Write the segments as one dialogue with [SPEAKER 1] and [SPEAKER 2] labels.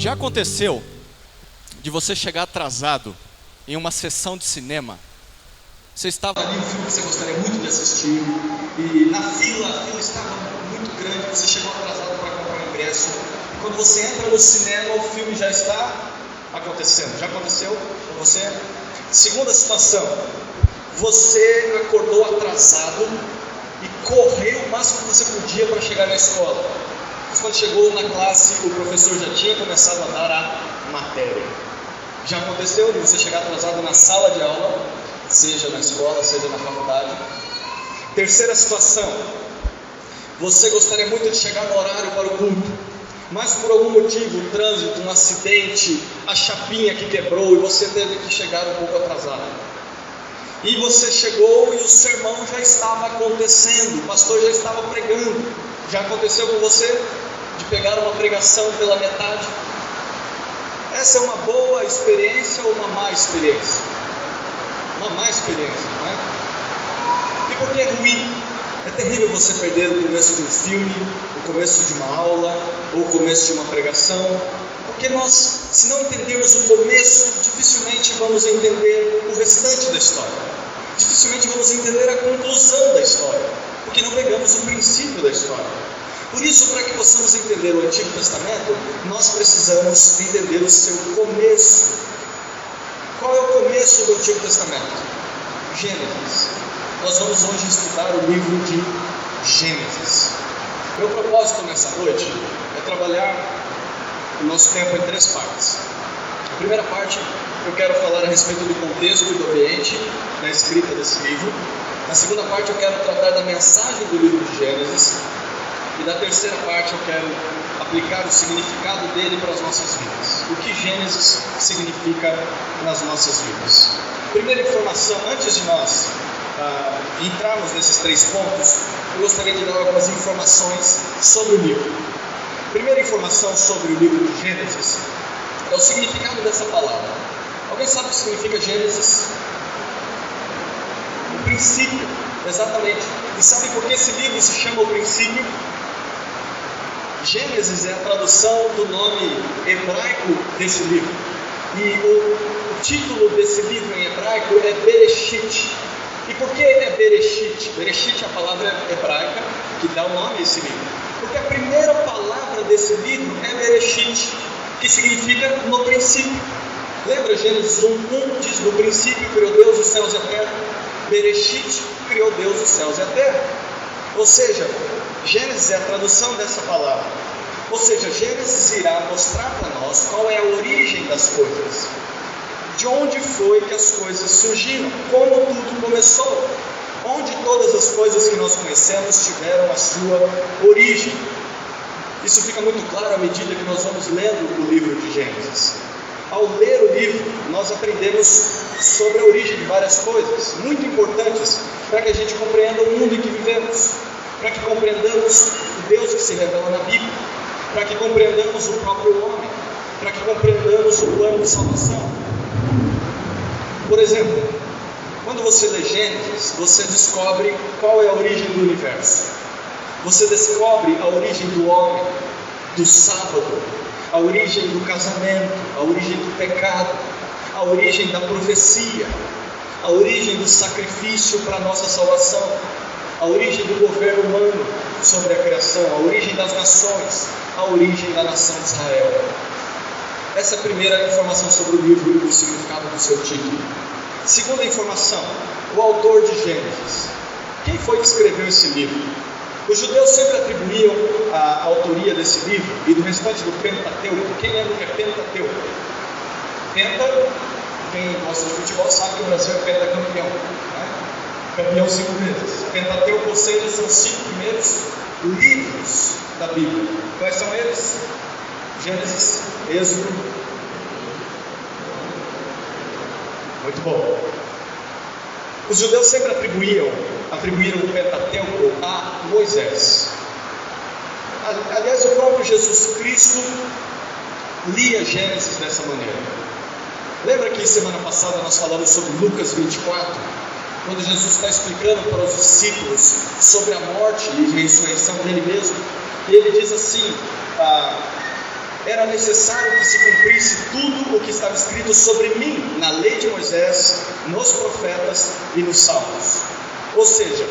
[SPEAKER 1] Já aconteceu de você chegar atrasado em uma sessão de cinema? Você estava
[SPEAKER 2] ali um filme que você gostaria muito de assistir e na fila, a fila estava muito grande, você chegou atrasado para comprar o ingresso. E quando você entra no cinema, o filme já está acontecendo. Já aconteceu com você? Segunda situação, você acordou atrasado e correu o máximo que você podia para chegar na escola. Mas quando chegou na classe, o professor já tinha começado a dar a matéria. Já aconteceu de você chegar atrasado na sala de aula, seja na escola, seja na faculdade. Terceira situação, você gostaria muito de chegar no horário para o culto, mas por algum motivo, o trânsito, um acidente, a chapinha que quebrou e você teve que chegar um pouco atrasado. E você chegou e o sermão já estava acontecendo, o pastor já estava pregando. Já aconteceu com você de pegar uma pregação pela metade? Essa é uma boa experiência ou uma má experiência? Uma má experiência, não é? E por que é ruim? É terrível você perder o começo de um filme, o começo de uma aula, ou o começo de uma pregação, porque nós, se não entendermos o começo, dificilmente vamos entender o restante da história. Dificilmente vamos entender a conclusão da história, porque não pegamos o princípio da história. Por isso, para que possamos entender o Antigo Testamento, nós precisamos entender o seu começo. Qual é o começo do Antigo Testamento? Gênesis. Nós vamos hoje estudar o livro de Gênesis. Meu propósito nessa noite é trabalhar o nosso tempo em 3 partes. A primeira parte, eu quero falar a respeito do contexto e do ambiente da escrita desse livro. Na segunda parte, eu quero tratar da mensagem do livro de Gênesis. E na terceira parte, eu quero aplicar o significado dele para as nossas vidas. O que Gênesis significa nas nossas vidas. Primeira informação, antes de nós entrarmos nesses 3 pontos, eu gostaria de dar algumas informações sobre o livro. Primeira informação sobre o livro de Gênesis é o significado dessa palavra. Alguém sabe o que significa Gênesis? O princípio, exatamente. E sabe por que esse livro se chama O Princípio? Gênesis é a tradução do nome hebraico desse livro. E o título desse livro em hebraico é Bereshit. E por que é Bereshit? Bereshit é a palavra hebraica que dá o nome a esse livro. Porque a primeira palavra desse livro é Bereshit, que significa no princípio. Lembra Gênesis 1:1 diz: no princípio criou Deus os céus e a terra. Bereshit criou Deus os céus e a terra. Ou seja, Gênesis é a tradução dessa palavra. Ou seja, Gênesis irá mostrar para nós qual é a origem das coisas. De onde foi que as coisas surgiram? Como tudo começou? Onde todas as coisas que nós conhecemos tiveram a sua origem? Isso fica muito claro à medida que nós vamos lendo o livro de Gênesis. Ao ler o livro, nós aprendemos sobre a origem de várias coisas, muito importantes para que a gente compreenda o mundo em que vivemos, para que compreendamos o Deus que se revela na Bíblia, para que compreendamos o próprio homem, para que compreendamos o plano de salvação. Por exemplo, quando você lê Gênesis, você descobre qual é a origem do universo. Você descobre a origem do homem, do sábado, a origem do casamento, a origem do pecado, a origem da profecia, a origem do sacrifício para a nossa salvação, a origem do governo humano sobre a criação, a origem das nações, a origem da nação de Israel. Essa é a primeira informação sobre o livro e o significado do seu título. Segunda informação, o autor de Gênesis. Quem foi que escreveu esse livro? Os judeus sempre atribuíam a autoria desse livro e do restante do Pentateuco. Quem lembra o que é Pentateuco? Penta, quem gosta de futebol sabe que o Brasil é pentacampeão, né? Campeão 5 vezes. Pentateuco, ou seja, são os 5 primeiros livros da Bíblia. Quais são eles? Gênesis, Êxodo. Muito bom. Os judeus sempre atribuíram o Pentateuco a Moisés. Aliás, o próprio Jesus Cristo lia Gênesis dessa maneira. Lembra que semana passada nós falamos sobre Lucas 24? Quando Jesus está explicando para os discípulos sobre a morte e ressurreição dele mesmo, e ele diz assim: era necessário que se cumprisse tudo o que estava escrito sobre mim na lei de Moisés, nos profetas e nos salmos. Ou seja,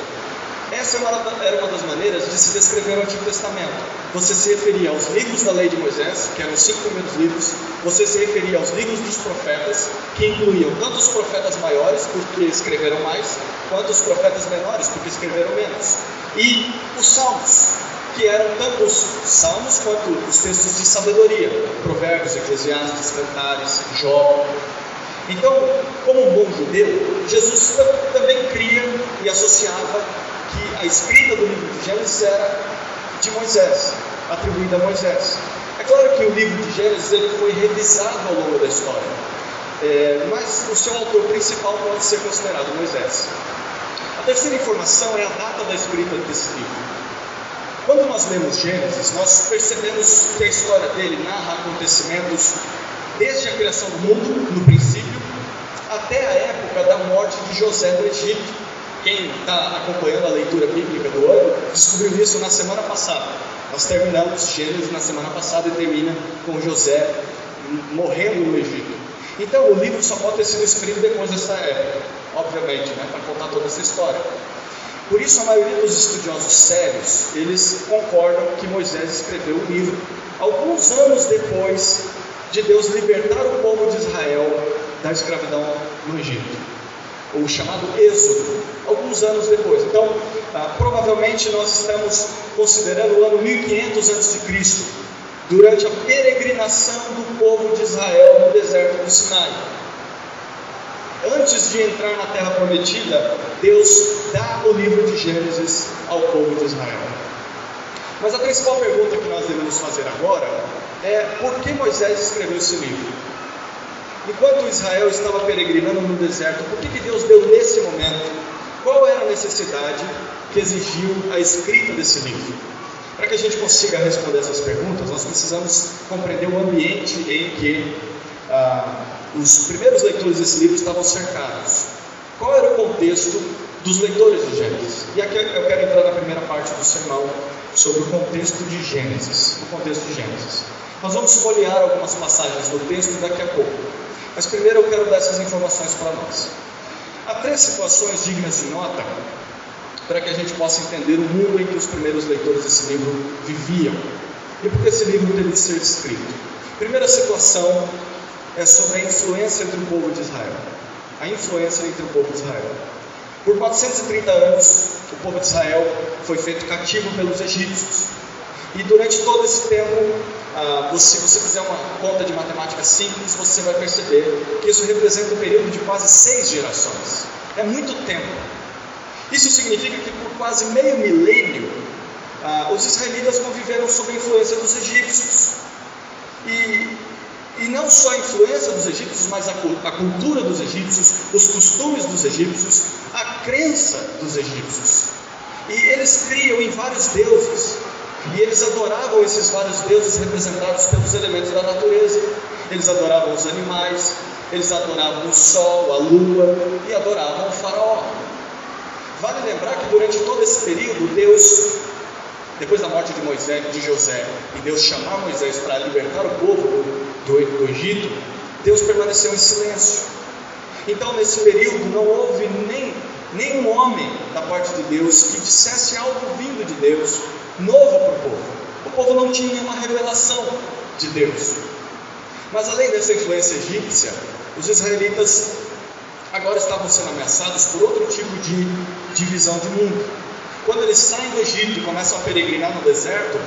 [SPEAKER 2] essa era uma das maneiras de se descrever o Antigo Testamento. Você se referia aos livros da lei de Moisés, que eram os 5 primeiros livros. Você se referia aos livros dos profetas, que incluíam tanto os profetas maiores, porque escreveram mais, quanto os profetas menores, porque escreveram menos. E os salmos, que eram tanto os salmos quanto os textos de sabedoria, Provérbios, Eclesiastes, Cantares, Jó. Então, como um bom judeu, Jesus também cria e associava que a escrita do livro de Gênesis era de Moisés, atribuída a Moisés. É claro que o livro de Gênesis ele foi revisado ao longo da história, mas o seu autor principal pode ser considerado Moisés. A terceira informação é a data da escrita desse livro. Quando nós lemos Gênesis, nós percebemos que a história dele narra acontecimentos desde a criação do mundo, no princípio, até a época da morte de José no Egito. Quem está acompanhando a leitura bíblica do ano, descobriu isso na semana passada. Nós terminamos Gênesis na semana passada e termina com José morrendo no Egito. Então o livro só pode ter sido escrito depois dessa época, obviamente, para contar toda essa história. Por isso a maioria dos estudiosos sérios, eles concordam que Moisés escreveu o livro alguns anos depois de Deus libertar o povo de Israel da escravidão no Egito, o chamado Êxodo, alguns anos depois. Então, provavelmente nós estamos considerando o ano 1500 a.C., durante a peregrinação do povo de Israel no deserto do Sinai. Antes de entrar na Terra Prometida, Deus dá o livro de Gênesis ao povo de Israel. Mas a principal pergunta que nós devemos fazer agora é: por que Moisés escreveu esse livro? Enquanto Israel estava peregrinando no deserto, por que Deus deu nesse momento? Qual era a necessidade que exigiu a escrita desse livro? Para que a gente consiga responder essas perguntas, nós precisamos compreender o ambiente em que os primeiros leitores desse livro estavam cercados. Qual era o contexto dos leitores de Gênesis? E aqui eu quero entrar na primeira parte do sermão sobre o contexto de Gênesis. Nós vamos folhear algumas passagens do texto daqui a pouco. Mas primeiro eu quero dar essas informações para nós. Há 3 situações dignas de nota para que a gente possa entender o mundo em que os primeiros leitores desse livro viviam e por que esse livro teve de ser escrito. A primeira situação é sobre a influência entre o povo de Israel. A influência entre o povo de Israel. Por 430 anos, o povo de Israel foi feito cativo pelos egípcios. E durante todo esse tempo, se você fizer uma conta de matemática simples, você vai perceber que isso representa um período de quase 6 gerações. É muito tempo. Isso significa que por quase meio milênio, os israelitas conviveram sob a influência dos egípcios. E não só a influência dos egípcios, mas a cultura dos egípcios, os costumes dos egípcios, a crença dos egípcios. E eles criam em vários deuses. E eles adoravam esses vários deuses representados pelos elementos da natureza. Eles adoravam os animais, eles adoravam o sol, a lua e adoravam o faraó. Vale lembrar que durante todo esse período, Deus, depois da morte de Moisés, de José, e Deus chamar Moisés para libertar o povo do Egito, Deus permaneceu em silêncio. Então nesse período não houve nenhum homem da parte de Deus que dissesse algo vindo de Deus novo para o povo. O povo não tinha nenhuma revelação de Deus. Mas além dessa influência egípcia, os israelitas agora estavam sendo ameaçados por outro tipo de divisão de mundo. Quando eles saem do Egito e começam a peregrinar no deserto,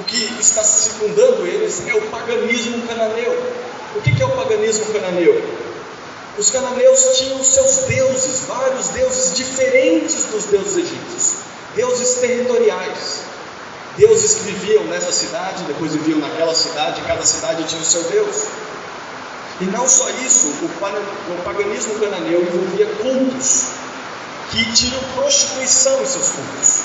[SPEAKER 2] o que está circundando eles é o paganismo cananeu. O que é o paganismo cananeu? Os cananeus tinham seus deuses, vários deuses diferentes dos deuses egípcios, deuses territoriais, deuses que viviam nessa cidade, depois viviam naquela cidade, cada cidade tinha o seu deus. E não só isso, o paganismo cananeu envolvia cultos que tinham prostituição em seus cultos.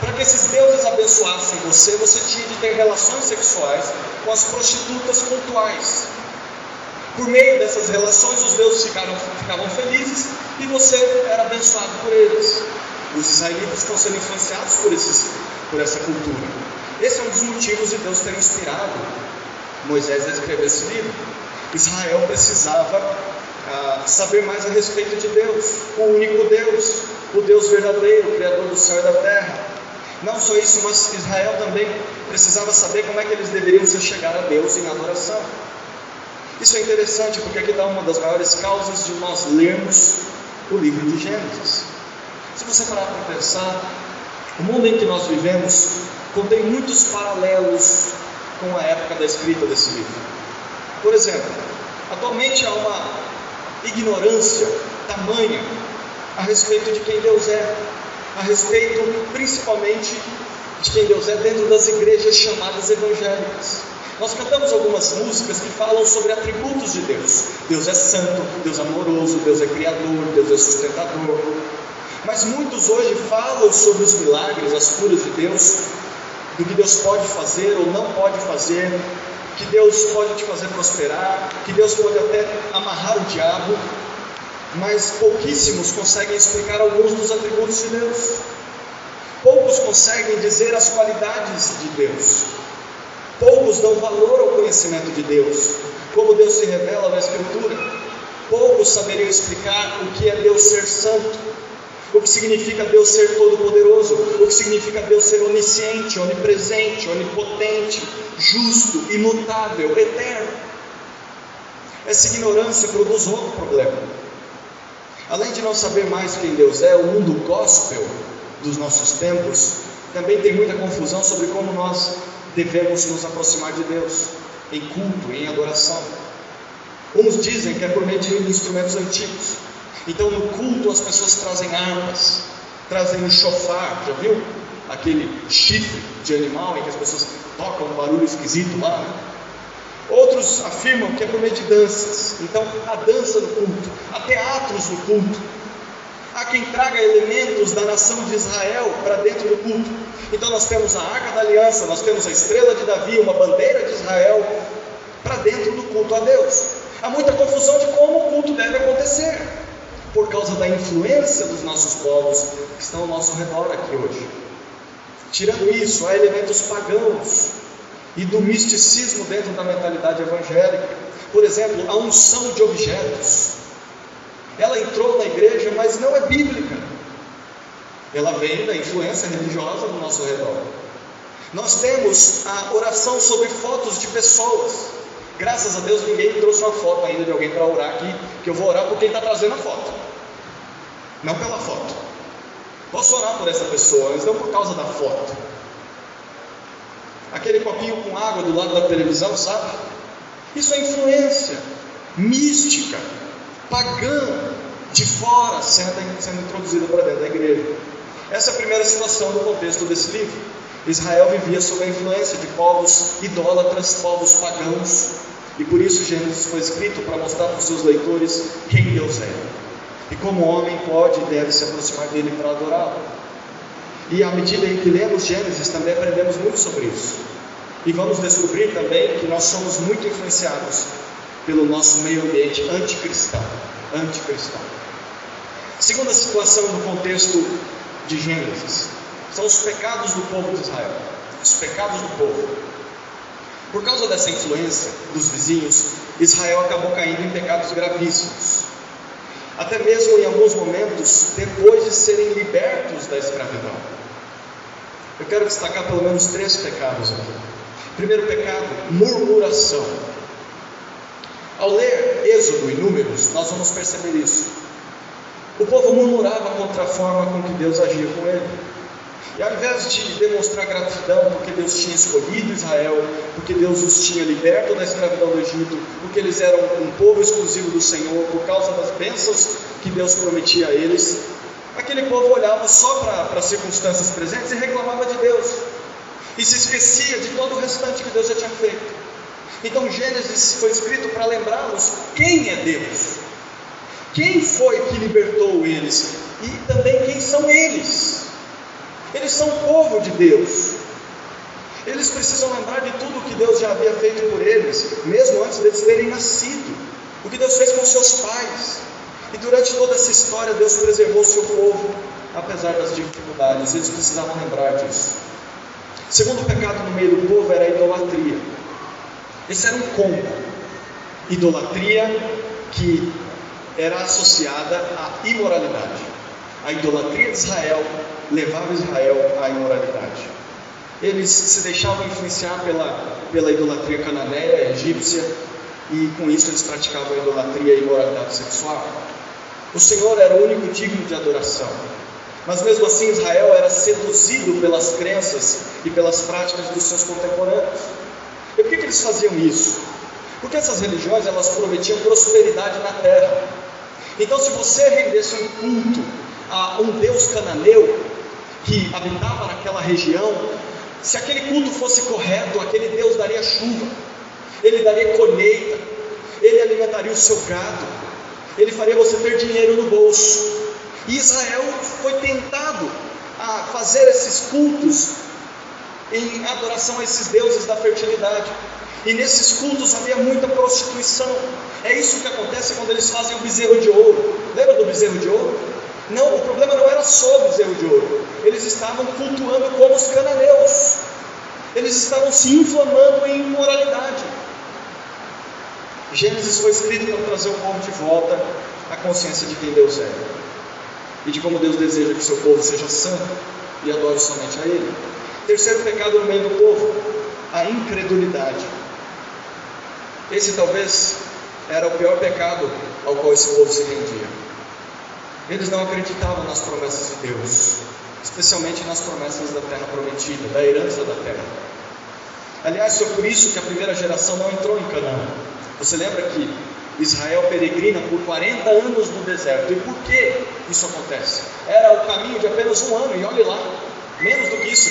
[SPEAKER 2] Para que esses deuses abençoassem você tinha de ter relações sexuais com as prostitutas cultuais. Por meio dessas relações, os deuses ficavam felizes e você era abençoado por eles. Os israelitas estão sendo influenciados por essa cultura. Esse é um dos motivos de Deus ter inspirado Moisés a escrever esse livro. Israel precisava saber mais a respeito de Deus, o único Deus, o Deus verdadeiro, o Criador do céu e da terra. Não só isso, mas Israel também precisava saber como é que eles deveriam se chegar a Deus em adoração. Isso é interessante porque aqui está uma das maiores causas de nós lermos o livro de Gênesis. Se você parar para pensar, o mundo em que nós vivemos contém muitos paralelos com a época da escrita desse livro. Por exemplo, atualmente há uma ignorância tamanha a respeito de quem Deus é, a respeito principalmente de quem Deus é dentro das igrejas chamadas evangélicas. Nós cantamos algumas músicas que falam sobre atributos de Deus. Deus é santo, Deus é amoroso, Deus é criador, Deus é sustentador. Mas muitos hoje falam sobre os milagres, as curas de Deus, do que Deus pode fazer ou não pode fazer, que Deus pode te fazer prosperar, que Deus pode até amarrar o diabo, mas pouquíssimos conseguem explicar alguns dos atributos de Deus. Poucos conseguem dizer as qualidades de Deus. Poucos dão valor ao conhecimento de Deus, como Deus se revela na Escritura. Poucos saberiam explicar o que é Deus ser santo, o que significa Deus ser todo-poderoso, o que significa Deus ser onisciente, onipresente, onipotente, justo, imutável, eterno. Essa ignorância produz outro problema. Além de não saber mais quem Deus é, o mundo gospel dos nossos tempos também tem muita confusão sobre como nós devemos nos aproximar de Deus, em culto, em adoração. Uns dizem que é por meio de instrumentos antigos. Então no culto as pessoas trazem armas, trazem um shofar, já viu? Aquele chifre de animal em que as pessoas tocam um barulho esquisito lá, né? Outros afirmam que é por meio de danças. Então há dança no culto, há teatros no culto. Há quem traga elementos da nação de Israel para dentro do culto. Então nós temos a Arca da Aliança, nós temos a estrela de Davi, uma bandeira de Israel para dentro do culto a Deus. Há muita confusão de como o culto deve acontecer, por causa da influência dos nossos povos que estão ao nosso redor aqui hoje. Tirando isso, há elementos pagãos e do misticismo dentro da mentalidade evangélica. Por exemplo, a unção de objetos. Ela entrou na igreja, mas não é bíblica. Ela vem da influência religiosa do nosso redor. Nós temos a oração sobre fotos de pessoas. Graças a Deus ninguém me trouxe uma foto ainda de alguém para orar aqui, que eu vou orar por quem está trazendo a foto, não pela foto. Posso orar por essa pessoa, mas não por causa da foto. Aquele copinho com água do lado da televisão, sabe? Isso é influência mística, pagã, de fora, sendo introduzida para dentro da igreja. Essa é a primeira situação no contexto desse livro. Israel vivia sob a influência de povos idólatras, povos pagãos, e por isso Gênesis foi escrito para mostrar para os seus leitores quem Deus é, e como o homem pode e deve se aproximar dele para adorá-lo. E à medida em que lemos Gênesis, também aprendemos muito sobre isso, e vamos descobrir também que nós somos muito influenciados pelo nosso meio ambiente anticristão. Segunda situação no contexto de Gênesis são os pecados do povo de Israel. Os pecados do povo. Por causa dessa influência dos vizinhos, Israel acabou caindo em pecados gravíssimos. Até mesmo em alguns momentos, depois de serem libertos da escravidão. Eu quero destacar pelo menos 3 pecados aqui. Primeiro pecado, murmuração. Ao ler Êxodo e Números, nós vamos perceber isso. O povo murmurava contra a forma com que Deus agia com ele. E ao invés de demonstrar gratidão porque Deus tinha escolhido Israel, porque Deus os tinha liberto da escravidão do Egito, porque eles eram um povo exclusivo do Senhor, por causa das bênçãos que Deus prometia a eles, aquele povo olhava só para as circunstâncias presentes e reclamava de Deus, e se esquecia de todo o restante que Deus já tinha feito. Então Gênesis foi escrito para lembrá-los quem é Deus, quem foi que libertou eles, e também quem são eles. Eles são o povo de Deus. Eles precisam lembrar de tudo o que Deus já havia feito por eles, mesmo antes deles terem nascido, o que Deus fez com seus pais. E durante toda essa história Deus preservou o seu povo, apesar das dificuldades. Eles precisavam lembrar disso. Segundo pecado no meio do povo era a idolatria. Esse era um combo: idolatria que era associada à imoralidade. A idolatria de Israel levava Israel à imoralidade. Eles se deixavam influenciar pela idolatria cananeia, egípcia, e com isso eles praticavam a idolatria e imoralidade sexual. O Senhor era o único digno de adoração, mas mesmo assim Israel era seduzido pelas crenças e pelas práticas dos seus contemporâneos. E por que eles faziam isso? Porque essas religiões, elas prometiam prosperidade na terra. Então, se você rendesse um culto a um deus cananeu que habitava naquela região, se aquele culto fosse correto, aquele Deus daria chuva, ele daria colheita, ele alimentaria o seu gado, ele faria você ter dinheiro no bolso. E Israel foi tentado a fazer esses cultos em adoração a esses deuses da fertilidade. E nesses cultos havia muita prostituição. É isso que acontece quando eles fazem o bezerro de ouro. Lembra do bezerro de ouro? Não, o problema não era só o bezerro de ouro. Eles estavam cultuando como os cananeus. Eles estavam se inflamando em imoralidade. Gênesis foi escrito para trazer o povo de volta à consciência de quem Deus é, e de como Deus deseja que o seu povo seja santo e adore somente a Ele. Terceiro pecado no meio do povo: a incredulidade. Esse talvez era o pior pecado ao qual esse povo se rendia. Eles não acreditavam nas promessas de Deus, especialmente nas promessas da terra prometida, da herança da terra. Aliás, foi por isso que a primeira geração não entrou em Canaã. Você lembra que Israel peregrina por 40 anos no deserto? E por que isso acontece? Era o caminho de apenas um ano, e olhe lá, menos do que isso.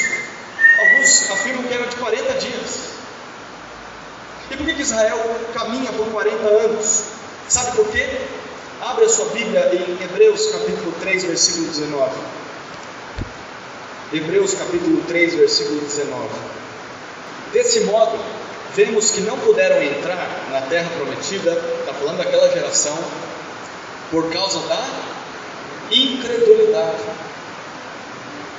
[SPEAKER 2] Alguns afirmam que era de 40 dias. E por que Israel caminha por 40 anos? Sabe por quê? Abre a sua Bíblia em Hebreus capítulo 3, versículo 19. Hebreus capítulo 3, versículo 19. Desse modo, vemos que não puderam entrar na terra prometida, está falando daquela geração, por causa da incredulidade.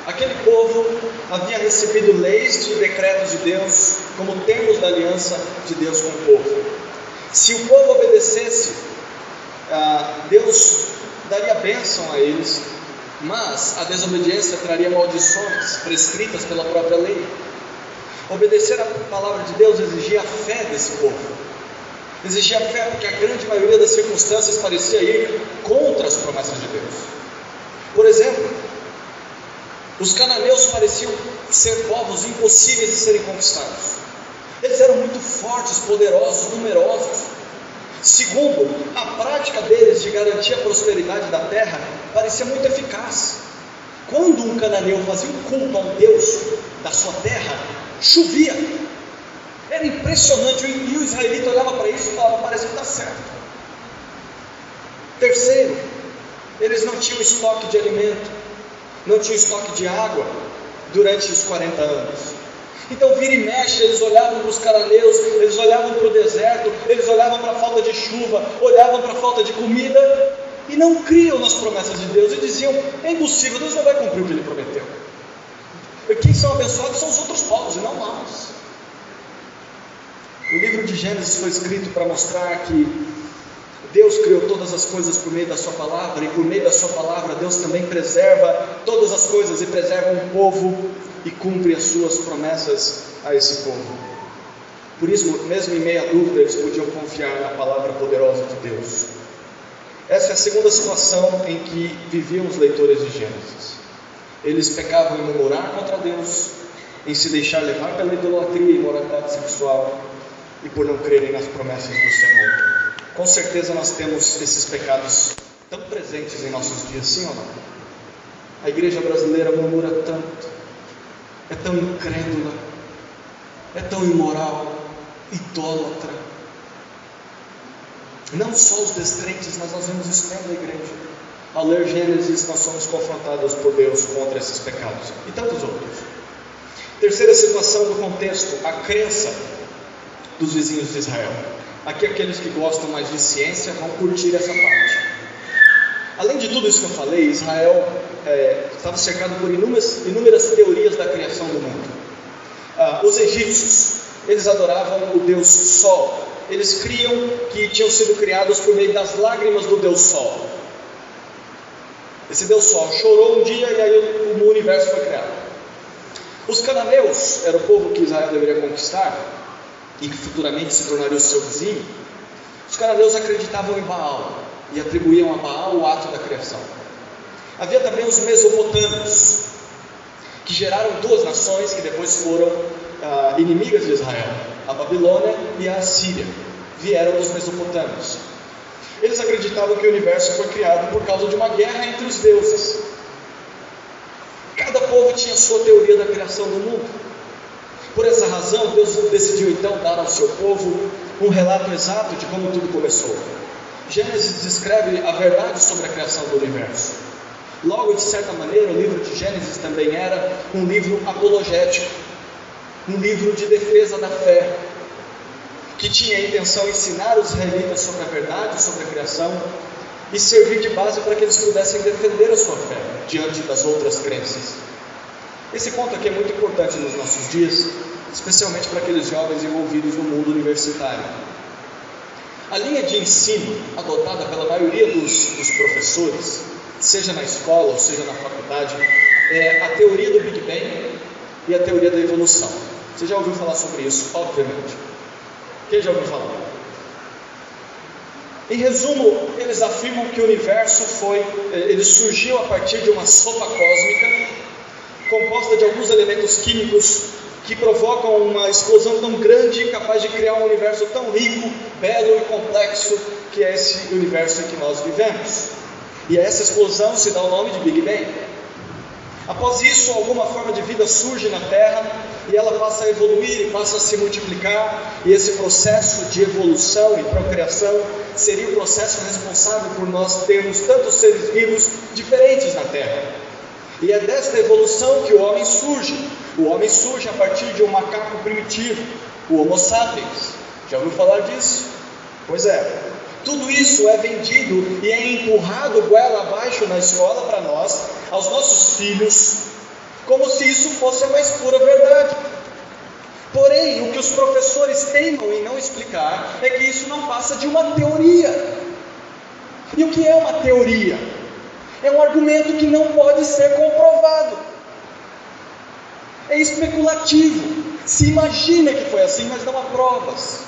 [SPEAKER 2] Aquele povo havia recebido leis e decretos de Deus como termos da aliança de Deus com o povo. Se o povo obedecesse, Deus daria bênção a eles, mas a desobediência traria maldições prescritas pela própria lei. Obedecer a palavra de Deus exigia a fé desse povo. Exigia a fé porque a grande maioria das circunstâncias parecia ir contra as promessas de Deus. Por exemplo, os cananeus pareciam ser povos impossíveis de serem conquistados. Eles eram muito fortes, poderosos, numerosos. Segundo, a prática deles de garantir a prosperidade da terra parecia muito eficaz. Quando um cananeu fazia um culto a um deus da sua terra, chovia. Era impressionante, e o israelita olhava para isso e falava: parece que está certo. Terceiro, eles não tinham estoque de alimento, não tinham estoque de água durante os 40 anos. Então vira e mexe, eles olhavam para os cananeus, eles olhavam para o deserto, eles olhavam para a falta de chuva, olhavam para a falta de comida, e não criam nas promessas de Deus, e diziam: é impossível, Deus não vai cumprir o que Ele prometeu. E quem são abençoados são os outros povos, e não nós. O livro de Gênesis foi escrito para mostrar que Deus criou todas as coisas por meio da sua palavra, e por meio da sua palavra Deus também preserva todas as coisas e preserva um povo e cumpre as suas promessas a esse povo. Por isso, mesmo em meio à dúvida, eles podiam confiar na palavra poderosa de Deus. Essa é a segunda situação em que viviam os leitores de Gênesis. Eles pecavam em murmurar contra Deus, em se deixar levar pela idolatria e imoralidade sexual, e por não crerem nas promessas do Senhor. Com certeza nós temos esses pecados tão presentes em nossos dias, sim ou não? A igreja brasileira murmura tanto, é tão incrédula, é tão imoral, idólatra. Não só os descrentes, mas nós vemos isso dentro da igreja. Ao ler Gênesis, nós somos confrontados por Deus contra esses pecados e tantos outros. Terceira situação do contexto: a crença dos vizinhos de Israel. Aqui aqueles que gostam mais de ciência vão curtir essa parte. Além de tudo isso que eu falei, Israel estava cercado por inúmeras teorias da criação do mundo. Os egípcios eles adoravam o Deus Sol. Eles criam que tinham sido criados por meio das lágrimas do Deus Sol. Esse Deus Sol chorou um dia e aí o universo foi criado. Os cananeus, era o povo que Israel deveria conquistar e que futuramente se tornaria o seu vizinho. Os cananeus acreditavam em Baal e atribuíam a Baal o ato da criação. Havia também os mesopotâmios, que geraram duas nações que depois foram inimigas de Israel, a Babilônia e a Assíria. Vieram dos mesopotâmios. Eles acreditavam que o universo foi criado por causa de uma guerra entre os deuses. Cada povo tinha sua teoria da criação do mundo. Por essa razão, Deus decidiu então dar ao seu povo um relato exato de como tudo começou. Gênesis descreve a verdade sobre a criação do universo. Logo, de certa maneira, o livro de Gênesis também era um livro apologético, um livro de defesa da fé, que tinha a intenção de ensinar os israelitas sobre a verdade, sobre a criação, e servir de base para que eles pudessem defender a sua fé diante das outras crenças. Esse ponto aqui é muito importante nos nossos dias, especialmente para aqueles jovens envolvidos no mundo universitário. A linha de ensino adotada pela maioria dos professores, seja na escola ou seja na faculdade, é a teoria do Big Bang e a teoria da evolução. Você já ouviu falar sobre isso, obviamente. Quem já ouviu falar? Em resumo, eles afirmam que o universo ele surgiu a partir de uma sopa cósmica composta de alguns elementos químicos que provocam uma explosão tão grande, capaz de criar um universo tão rico, belo e complexo, que é esse universo em que nós vivemos. E a essa explosão se dá o nome de Big Bang. Após isso, alguma forma de vida surge na Terra e ela passa a evoluir e passa a se multiplicar, e esse processo de evolução e procriação seria o processo responsável por nós termos tantos seres vivos diferentes na Terra. E é desta evolução que o homem surge. O homem surge a partir de um macaco primitivo, o Homo sapiens. Já ouviu falar disso? Pois é. Tudo isso é vendido e é empurrado goela abaixo na escola para nós, aos nossos filhos, como se isso fosse a mais pura verdade. Porém, o que os professores teimam em não explicar é que isso não passa de uma teoria. E o que é uma teoria? É um argumento que não pode ser comprovado. É especulativo. Se imagina que foi assim, mas não há provas.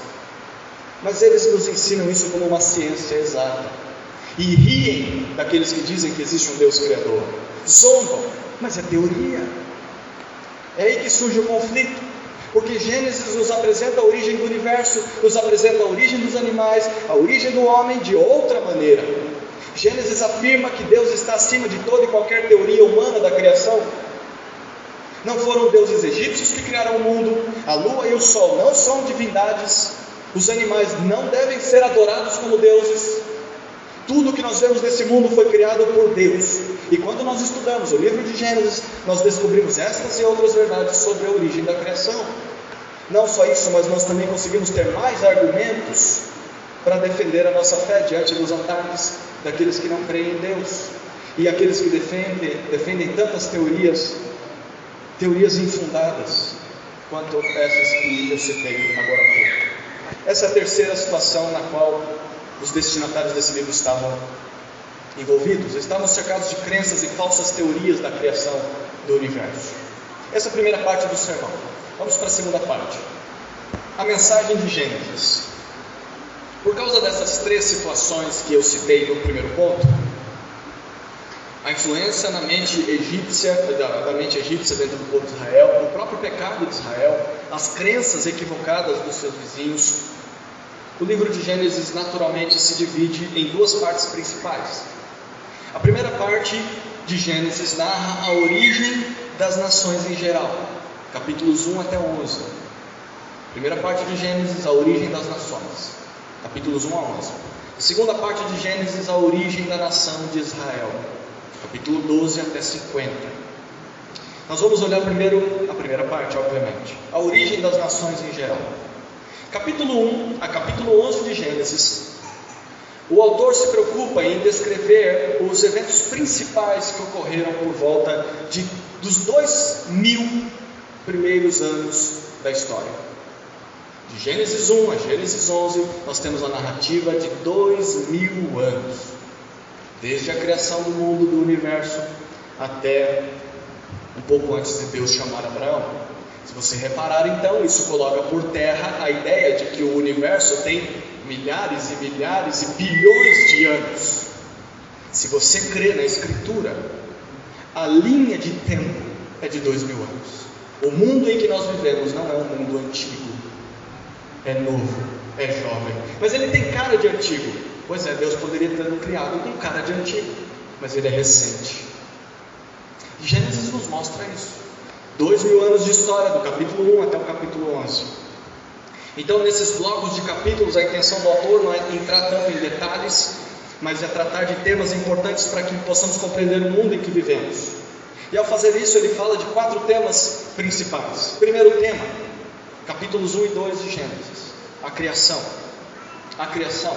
[SPEAKER 2] Mas eles nos ensinam isso como uma ciência exata. E riem daqueles que dizem que existe um Deus Criador. Zombam, mas é teoria. É aí que surge o conflito. Porque Gênesis nos apresenta a origem do universo, nos apresenta a origem dos animais, a origem do homem de outra maneira. Gênesis afirma que Deus está acima de toda e qualquer teoria humana da criação. Não foram deuses egípcios que criaram o mundo, a lua e o sol não são divindades, os animais não devem ser adorados como deuses. Tudo que nós vemos nesse mundo foi criado por Deus. E quando nós estudamos o livro de Gênesis, nós descobrimos estas e outras verdades sobre a origem da criação. Não só isso, mas nós também conseguimos ter mais argumentos para defender a nossa fé diante dos ataques daqueles que não creem em Deus. E aqueles que defendem tantas teorias infundadas, quanto essas que eu citei agora há pouco. Essa é a terceira situação na qual os destinatários desse livro estavam envolvidos. Estavam cercados de crenças e falsas teorias da criação do universo. Essa é a primeira parte do sermão. Vamos para a segunda parte. A mensagem de Gênesis. Por causa dessas três situações que eu citei no primeiro ponto, a influência na mente egípcia, da mente egípcia dentro do povo de Israel, o próprio pecado de Israel, as crenças equivocadas dos seus vizinhos, o livro de Gênesis naturalmente se divide em duas partes principais. A primeira parte de Gênesis narra a origem das nações em geral, capítulos 1 até 11. Primeira parte de Gênesis, a origem das nações, capítulos 1 a 11. A segunda parte de Gênesis, a origem da nação de Israel, capítulo 12 até 50. Nós vamos olhar primeiro a primeira parte, obviamente, a origem das nações em geral. Capítulo 1 a capítulo 11 de Gênesis, o autor se preocupa em descrever os eventos principais que ocorreram por volta dos 2000 primeiros anos da história. De Gênesis 1 a Gênesis 11, nós temos a narrativa de 2000 anos, desde a criação do mundo, do universo, até um pouco antes de Deus chamar Abraão. Se você reparar, então, isso coloca por terra a ideia de que o universo tem milhares e milhares e bilhões de anos. Se você crê na Escritura, a linha de tempo é de 2000 anos. O mundo em que nós vivemos não é um mundo antigo, é novo, é jovem, mas ele tem cara de antigo. Pois é, Deus poderia ter criado com cara de antigo, mas ele é recente. Gênesis nos mostra isso. 2000 anos de história, do capítulo 1 até o capítulo 11. Então, nesses blocos de capítulos, a intenção do autor não é entrar tanto em detalhes, mas é tratar de temas importantes para que possamos compreender o mundo em que vivemos. E ao fazer isso, ele fala de 4 temas principais. Primeiro tema, capítulos 1 e 2 de Gênesis: a criação. A criação.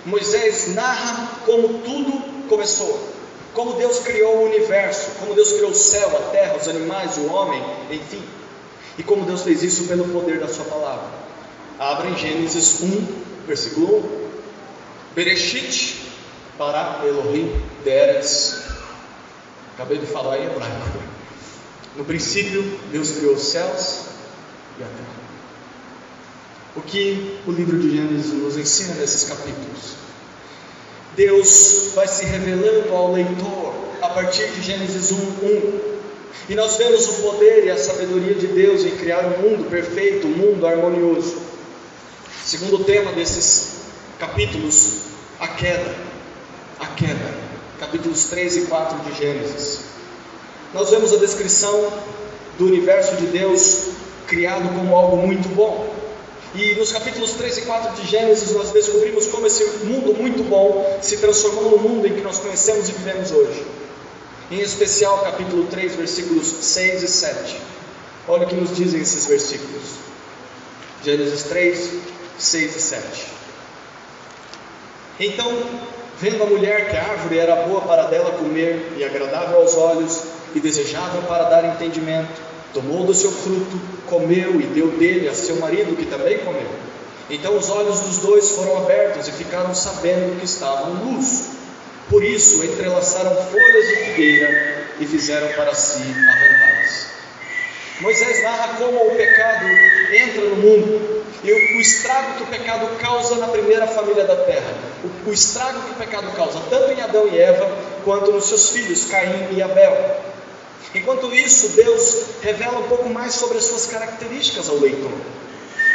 [SPEAKER 2] Moisés narra como tudo começou, como Deus criou o universo, como Deus criou o céu, a terra, os animais, o homem, enfim, e como Deus fez isso pelo poder da sua palavra. Abra em Gênesis 1, versículo 1: Bereshit bara Elohim be'eretz. Acabei de falar em hebraico. No princípio, Deus criou os céus e a terra. O que o livro de Gênesis nos ensina nesses capítulos? Deus vai se revelando ao leitor a partir de Gênesis 1:1. E nós vemos o poder e a sabedoria de Deus em criar um mundo perfeito, um mundo harmonioso. Segundo tema desses capítulos, a queda. A queda. Capítulos 3 e 4 de Gênesis. Nós vemos a descrição do universo de Deus criado como algo muito bom. E nos capítulos 3 e 4 de Gênesis nós descobrimos como esse mundo muito bom se transformou no mundo em que nós conhecemos e vivemos hoje. Em especial capítulo 3, versículos 6 e 7. Olha o que nos dizem esses versículos. Gênesis 3, 6 e 7. Então, vendo a mulher que a árvore era boa para dela comer, e agradável aos olhos, e desejável para dar entendimento, tomou do seu fruto, comeu e deu dele a seu marido, que também comeu. Então os olhos dos dois foram abertos e ficaram sabendo que estavam nus. Por isso entrelaçaram folhas de figueira e fizeram para si aventais. Moisés narra como o pecado entra no mundo e o estrago que o pecado causa na primeira família da terra. O estrago que o pecado causa tanto em Adão e Eva quanto nos seus filhos Caim e Abel. Enquanto isso, Deus revela um pouco mais sobre as suas características ao leitor.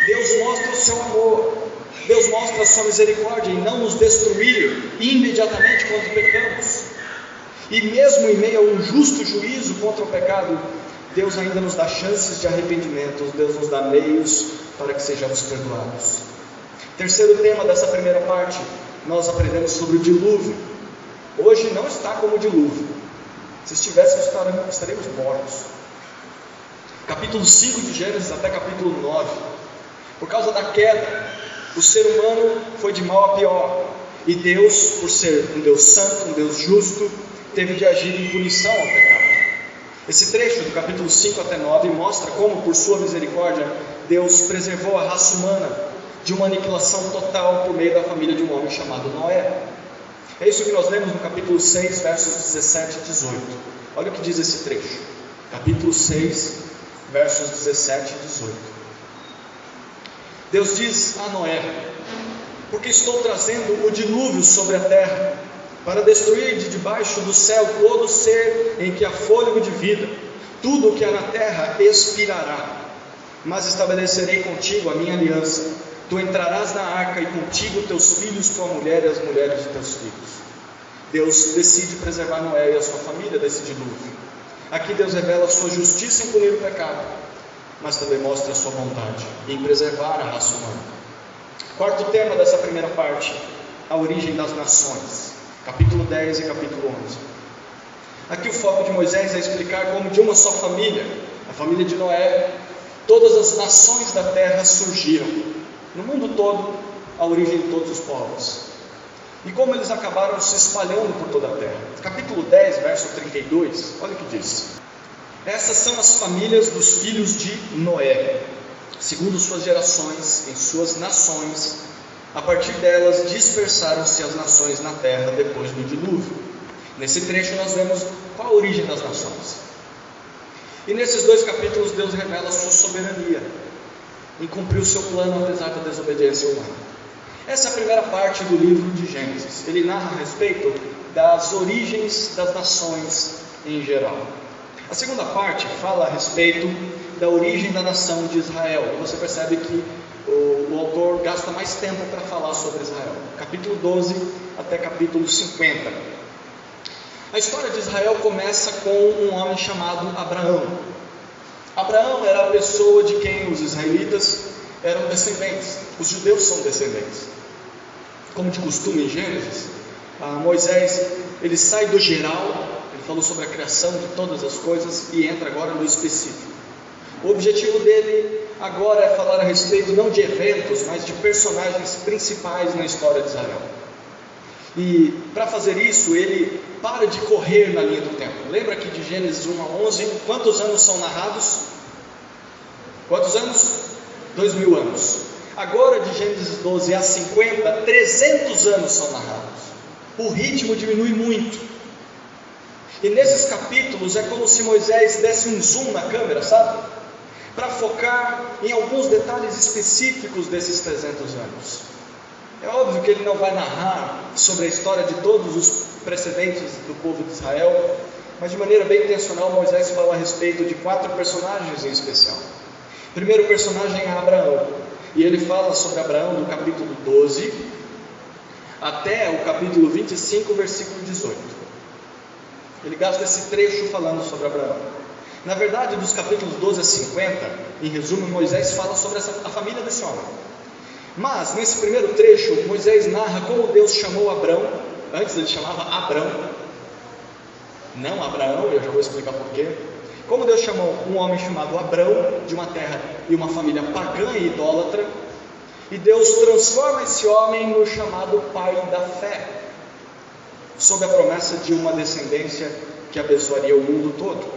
[SPEAKER 2] Deus mostra o seu amor, Deus mostra a sua misericórdia em não nos destruir imediatamente quando pecamos. E mesmo em meio a um justo juízo contra o pecado, Deus ainda nos dá chances de arrependimento, Deus nos dá meios para que sejamos perdoados. Terceiro tema dessa primeira parte, nós aprendemos sobre o dilúvio. Hoje não está como dilúvio. Se estivéssemos, estaremos mortos. Capítulo 5 de Gênesis até capítulo 9. Por causa da queda, o ser humano foi de mal a pior. E Deus, por ser um Deus santo, um Deus justo, teve de agir em punição ao pecado. Esse trecho do capítulo 5 até 9 mostra como, por sua misericórdia, Deus preservou a raça humana de uma aniquilação total por meio da família de um homem chamado Noé. É isso que nós lemos no capítulo 6, versos 17 e 18. Olha o que diz esse trecho. Capítulo 6, versos 17 e 18. Deus diz a Noé: porque estou trazendo o dilúvio sobre a terra, para destruir de debaixo do céu todo ser em que há fôlego de vida. Tudo o que há na terra expirará. Mas estabelecerei contigo a minha aliança. Tu entrarás na arca e contigo teus filhos, tua mulher e as mulheres de teus filhos. Deus decide preservar Noé e a sua família desse dilúvio. Aqui Deus revela a sua justiça em punir o pecado, mas também mostra a sua bondade em preservar a raça humana. Quarto tema dessa primeira parte, a origem das nações. Capítulo 10 e capítulo 11. Aqui o foco de Moisés é explicar como de uma só família, a família de Noé, todas as nações da terra surgiram. No mundo todo, a origem de todos os povos. E como eles acabaram se espalhando por toda a terra. Capítulo 10, verso 32, olha o que diz. Essas são as famílias dos filhos de Noé. segundo suas gerações, em suas nações. A partir delas dispersaram-se as nações na terra depois do dilúvio. Nesse trecho nós vemos qual a origem das nações. E nesses 2 capítulos Deus revela a sua soberania em cumprir o seu plano apesar da desobediência humana. Essa é a primeira parte do livro de Gênesis. Ele narra a respeito das origens das nações em geral. A segunda parte fala a respeito da origem da nação de Israel. E você percebe que o autor gasta mais tempo para falar sobre Israel. Capítulo 12 até capítulo 50. A história de Israel começa com um homem chamado Abraão. Abraão era a pessoa de quem os israelitas eram descendentes. Os judeus são descendentes. Como de costume em Gênesis, Moisés ele sai do geral, ele falou sobre a criação de todas as coisas e entra agora no específico. O objetivo dele agora é falar a respeito não de eventos, mas de personagens principais na história de Israel. E para fazer isso, ele para de correr na linha do tempo. Lembra que de Gênesis 1 a 11, quantos anos são narrados? Quantos anos? 2000 anos. Agora de Gênesis 12 a 50, 300 anos são narrados. O ritmo diminui muito. E nesses capítulos é como se Moisés desse um zoom na câmera, sabe? Para focar em alguns detalhes específicos desses 300 anos. É óbvio que ele não vai narrar sobre a história de todos os precedentes do povo de Israel, mas de maneira bem intencional Moisés fala a respeito de 4 personagens em especial. O primeiro personagem é Abraão, e ele fala sobre Abraão do capítulo 12 até o capítulo 25, versículo 18. Ele gasta esse trecho falando sobre Abraão. Na verdade, dos capítulos 12 a 50, em resumo, Moisés fala sobre a família desse homem. Mas, nesse primeiro trecho, Moisés narra como Deus chamou Abrão. Antes ele chamava Abrão, não Abraão, eu já vou explicar porquê. Como Deus chamou um homem chamado Abrão, de uma terra e uma família pagã e idólatra, e Deus transforma esse homem no chamado pai da fé, sob a promessa de uma descendência que abençoaria o mundo todo.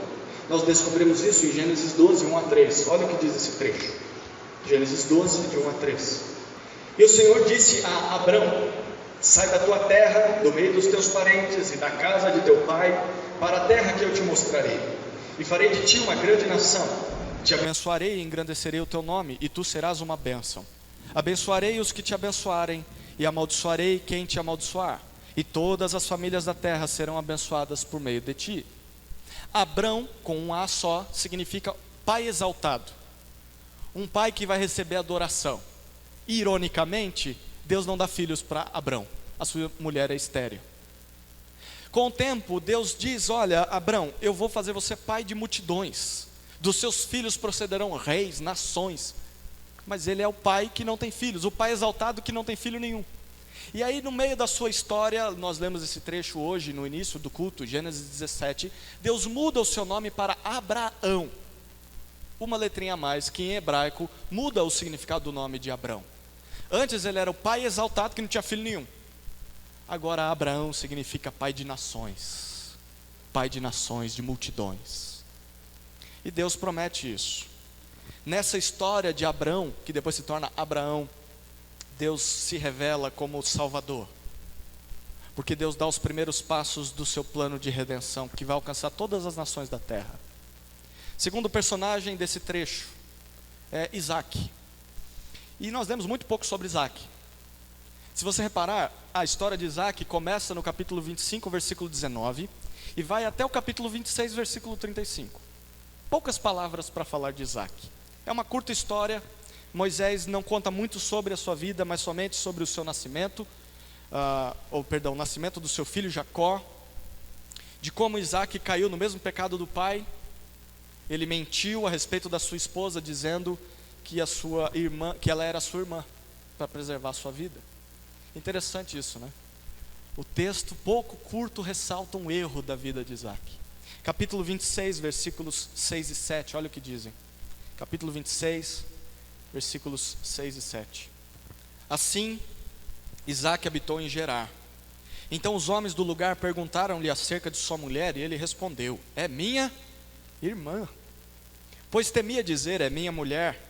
[SPEAKER 2] Nós descobrimos isso em Gênesis 12, 1 a 3. Olha o que diz esse trecho. Gênesis 12, de 1 a 3. E o Senhor disse a Abrão: sai da tua terra, do meio dos teus parentes e da casa de teu pai, para a terra que eu te mostrarei. E farei de ti uma grande nação.
[SPEAKER 1] Te abençoarei e engrandecerei o teu nome, e tu serás uma bênção. Abençoarei os que te abençoarem, e amaldiçoarei quem te amaldiçoar. E todas as famílias da terra serão abençoadas por meio de ti. Abrão, com um A só, significa pai exaltado. Um pai que vai receber adoração. Ironicamente, Deus não dá filhos para Abrão. A sua mulher é estéril. Com o tempo, Deus diz: olha, Abrão, eu vou fazer você pai de multidões. Dos seus filhos procederão reis, nações. Mas ele é o pai que não tem filhos, o pai exaltado que não tem filho nenhum. E aí no meio da sua história, nós lemos esse trecho hoje, no início do culto, Gênesis 17, Deus muda o seu nome para Abraão. Uma letrinha a mais, que em hebraico muda o significado do nome de Abrão. Antes ele era o pai exaltado que não tinha filho nenhum. Agora Abraão significa pai de nações, de multidões. E Deus promete isso. Nessa história de Abrão, que depois se torna Abraão, Deus se revela como o Salvador. Porque Deus dá os primeiros passos do seu plano de redenção, que vai alcançar todas as nações da terra. Segundo personagem desse trecho é Isaac. E nós lemos muito pouco sobre Isaac. Se você reparar, a história de Isaac começa no capítulo 25, versículo 19, e vai até o capítulo 26, versículo 35. Poucas palavras para falar de Isaac. É uma curta história. Moisés não conta muito sobre a sua vida, mas somente sobre o seu nascimento, o nascimento do seu filho Jacó, de como Isaac caiu no mesmo pecado do pai. Ele mentiu a respeito da sua esposa, dizendo que ela era sua irmã, para preservar a sua vida. Interessante isso, né? O texto pouco curto ressalta um erro da vida de Isaac. Capítulo 26, versículos 6 e 7, olha o que dizem. Capítulo 26, versículos 6 e 7. Assim, Isaac habitou em Gerar. Então os homens do lugar perguntaram-lhe acerca de sua mulher, e ele respondeu: é minha irmã. Pois temia dizer, é minha mulher,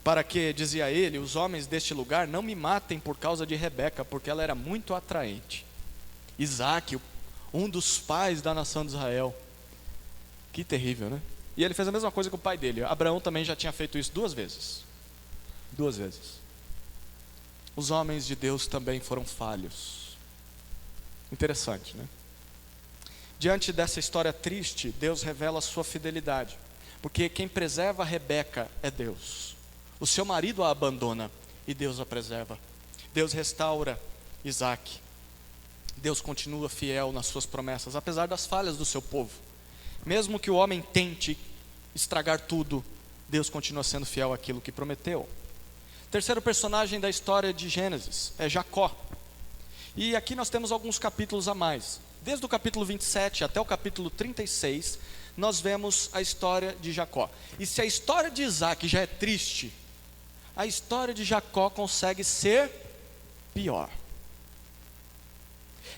[SPEAKER 1] para que, dizia ele, os homens deste lugar não me matem por causa de Rebeca, porque ela era muito atraente. Isaac, um dos pais da nação de Israel. Que terrível, né? E ele fez a mesma coisa com o pai dele. Abraão também já tinha feito isso 2 vezes. 2 vezes. Os homens de Deus também foram falhos. Interessante, né? Diante dessa história triste, Deus revela a sua fidelidade. Porque quem preserva Rebeca é Deus. O seu marido a abandona e Deus a preserva. Deus restaura Isaac. Deus continua fiel nas suas promessas, apesar das falhas do seu povo. Mesmo que o homem tente estragar tudo, Deus continua sendo fiel àquilo que prometeu. Terceiro personagem da história de Gênesis é Jacó. E aqui nós temos alguns capítulos a mais. Desde o capítulo 27 até o capítulo 36, nós vemos a história de Jacó. E se a história de Isaac já é triste, a história de Jacó consegue ser pior.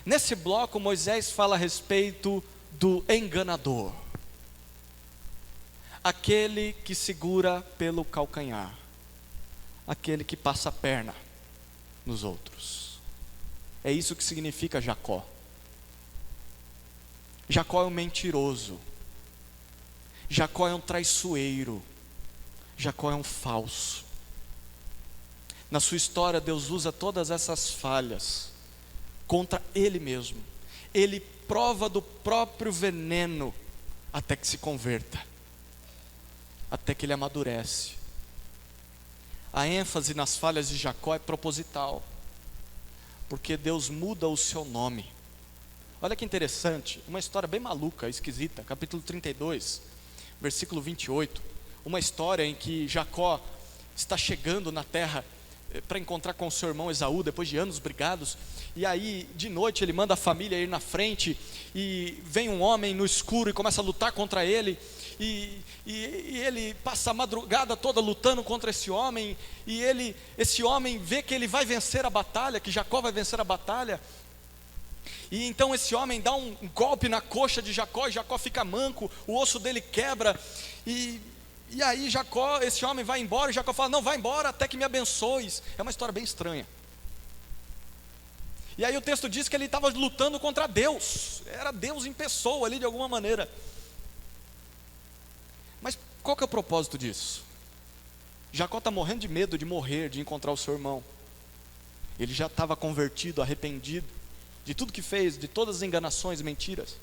[SPEAKER 1] Nesse bloco, Moisés fala a respeito do enganador, aquele que segura pelo calcanhar, aquele que passa a perna nos outros. É isso que significa Jacó. Jacó é um mentiroso, Jacó é um traiçoeiro, Jacó é um falso. Na sua história, Deus usa todas essas falhas contra ele mesmo. Ele prova do próprio veneno até que se converta, até que ele amadurece. A ênfase nas falhas de Jacó é proposital, porque Deus muda o seu nome. Olha que interessante, uma história bem maluca, esquisita, capítulo 32, versículo 28, uma história em que Jacó está chegando na terra para encontrar com o seu irmão Esaú, depois de anos brigados, e aí de noite ele manda a família ir na frente, e vem um homem no escuro e começa a lutar contra ele, e ele passa a madrugada toda lutando contra esse homem, e esse homem vê que ele vai vencer a batalha, que Jacó vai vencer a batalha, e então esse homem dá um golpe na coxa de Jacó, e Jacó fica manco, o osso dele quebra, e aí esse homem vai embora, e Jacó fala, não, vai embora até que me abençoes. É uma história bem estranha. E aí o texto diz que ele estava lutando contra Deus, era Deus em pessoa ali de alguma maneira. Mas qual que é o propósito disso? Jacó está morrendo de medo de morrer, de encontrar o seu irmão. Ele já estava convertido, arrependido de tudo que fez, de todas as enganações, mentiras.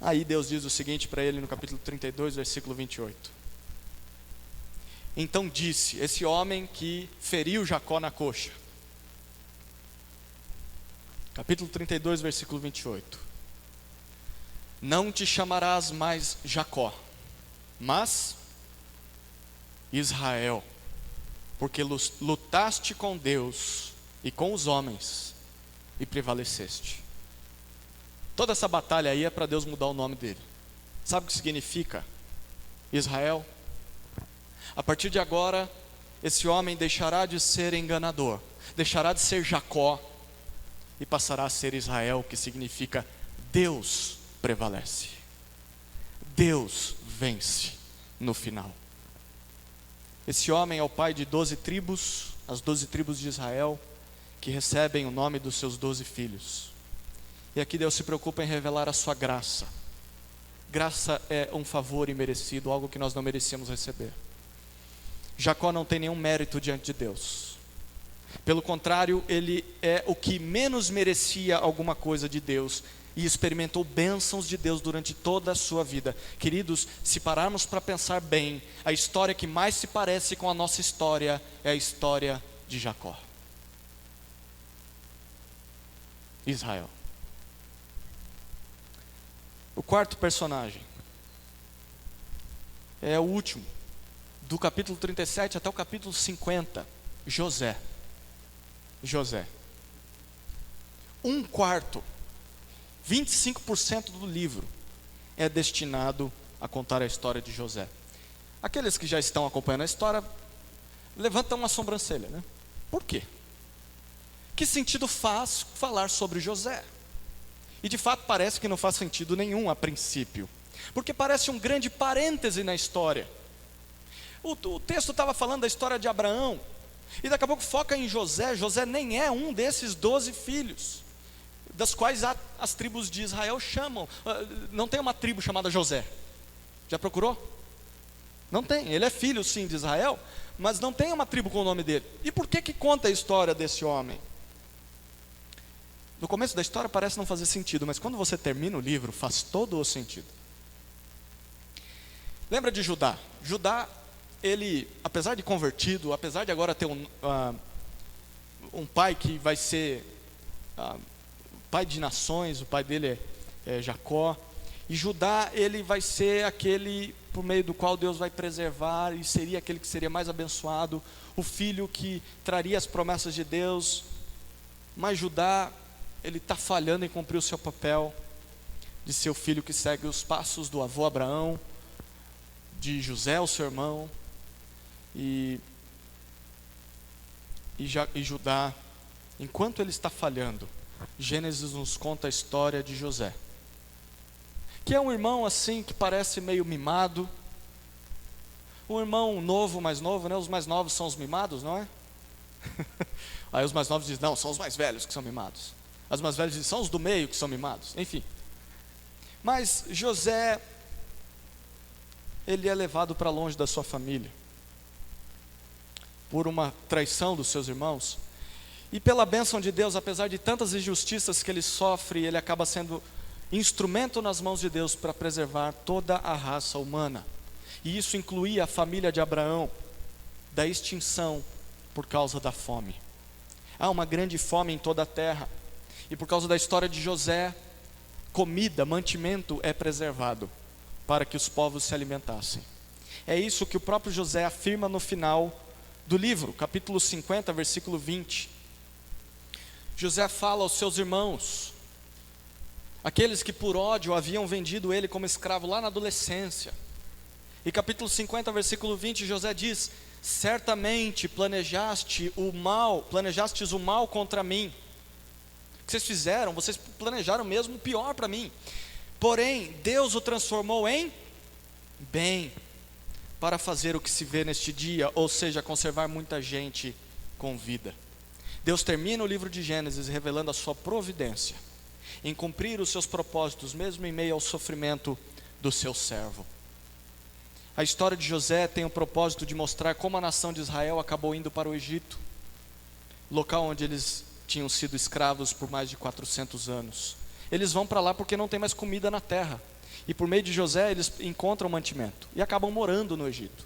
[SPEAKER 1] Aí Deus diz o seguinte para ele no capítulo 32, versículo 28. Então disse esse homem que feriu Jacó na coxa. Capítulo 32, versículo 28. Não te chamarás mais Jacó, mas Israel, porque lutaste com Deus e com os homens e prevaleceste. Toda essa batalha aí é para Deus mudar o nome dele. Sabe o que significa Israel? A partir de agora, esse homem deixará de ser enganador, deixará de ser Jacó e passará a ser Israel, que significa Deus prevalece, Deus vence no final. Esse homem é o pai de 12 tribos, as 12 tribos de Israel, que recebem o nome dos seus 12 filhos. E aqui Deus se preocupa em revelar a sua graça. Graça é um favor imerecido, algo que nós não merecíamos receber. Jacó não tem nenhum mérito diante de Deus. Pelo contrário, ele é o que menos merecia alguma coisa de Deus e experimentou bênçãos de Deus durante toda a sua vida. Queridos, se pararmos para pensar bem, a história que mais se parece com a nossa história é a história de Jacó. Israel. O quarto personagem é o último, do capítulo 37 até o capítulo 50, José. José. 1/4, 25% do livro é destinado a contar a história de José. Aqueles que já estão acompanhando a história levantam uma sobrancelha, né? Por quê? Que sentido faz falar sobre José? E de fato parece que não faz sentido nenhum a princípio, porque parece um grande parêntese na história. O texto estava falando da história de Abraão, e daqui a pouco foca em José. José nem é um desses 12 filhos, das quais as tribos de Israel chamam. Não tem uma tribo chamada José. Já procurou? Não tem. Ele é filho sim de Israel, mas não tem uma tribo com o nome dele. E por que conta a história desse homem? No começo da história parece não fazer sentido, mas quando você termina o livro, faz todo o sentido. Lembra de Judá? Judá, ele, apesar de convertido, apesar de agora ter um pai que vai ser pai de nações, o pai dele é Jacó, e Judá, ele vai ser aquele por meio do qual Deus vai preservar, e seria aquele que seria mais abençoado, o filho que traria as promessas de Deus. Mas Judá, ele está falhando em cumprir o seu papel de ser o filho que segue os passos do avô Abraão, de José, o seu irmão, e Judá, enquanto ele está falhando, Gênesis nos conta a história de José, que é um irmão assim, que parece meio mimado, um irmão novo, mais novo, né? Os mais novos são os mimados, não é? Aí os mais novos dizem, não, são os mais velhos que são mimados. Os mais velhos dizem, são os do meio que são mimados. Enfim, mas José, ele é levado para longe da sua família, por uma traição dos seus irmãos, e pela bênção de Deus, apesar de tantas injustiças que ele sofre, ele acaba sendo instrumento nas mãos de Deus para preservar toda a raça humana, e isso incluía a família de Abraão, da extinção por causa da fome. Há uma grande fome em toda a terra, e por causa da história de José, comida, mantimento é preservado, para que os povos se alimentassem. É isso que o próprio José afirma no final do livro, capítulo 50, versículo 20. José fala aos seus irmãos, aqueles que por ódio haviam vendido ele como escravo lá na adolescência. E capítulo 50, versículo 20, José diz: certamente planejastes o mal contra mim. O que vocês fizeram? Vocês planejaram mesmo o pior para mim. Porém, Deus o transformou em bem, para fazer o que se vê neste dia, ou seja, conservar muita gente com vida. Deus termina o livro de Gênesis revelando a sua providência, em cumprir os seus propósitos, mesmo em meio ao sofrimento do seu servo. A história de José tem o propósito de mostrar como a nação de Israel acabou indo para o Egito, local onde eles tinham sido escravos por mais de 400 anos. Eles vão para lá porque não tem mais comida na terra, e por meio de José eles encontram mantimento e acabam morando no Egito.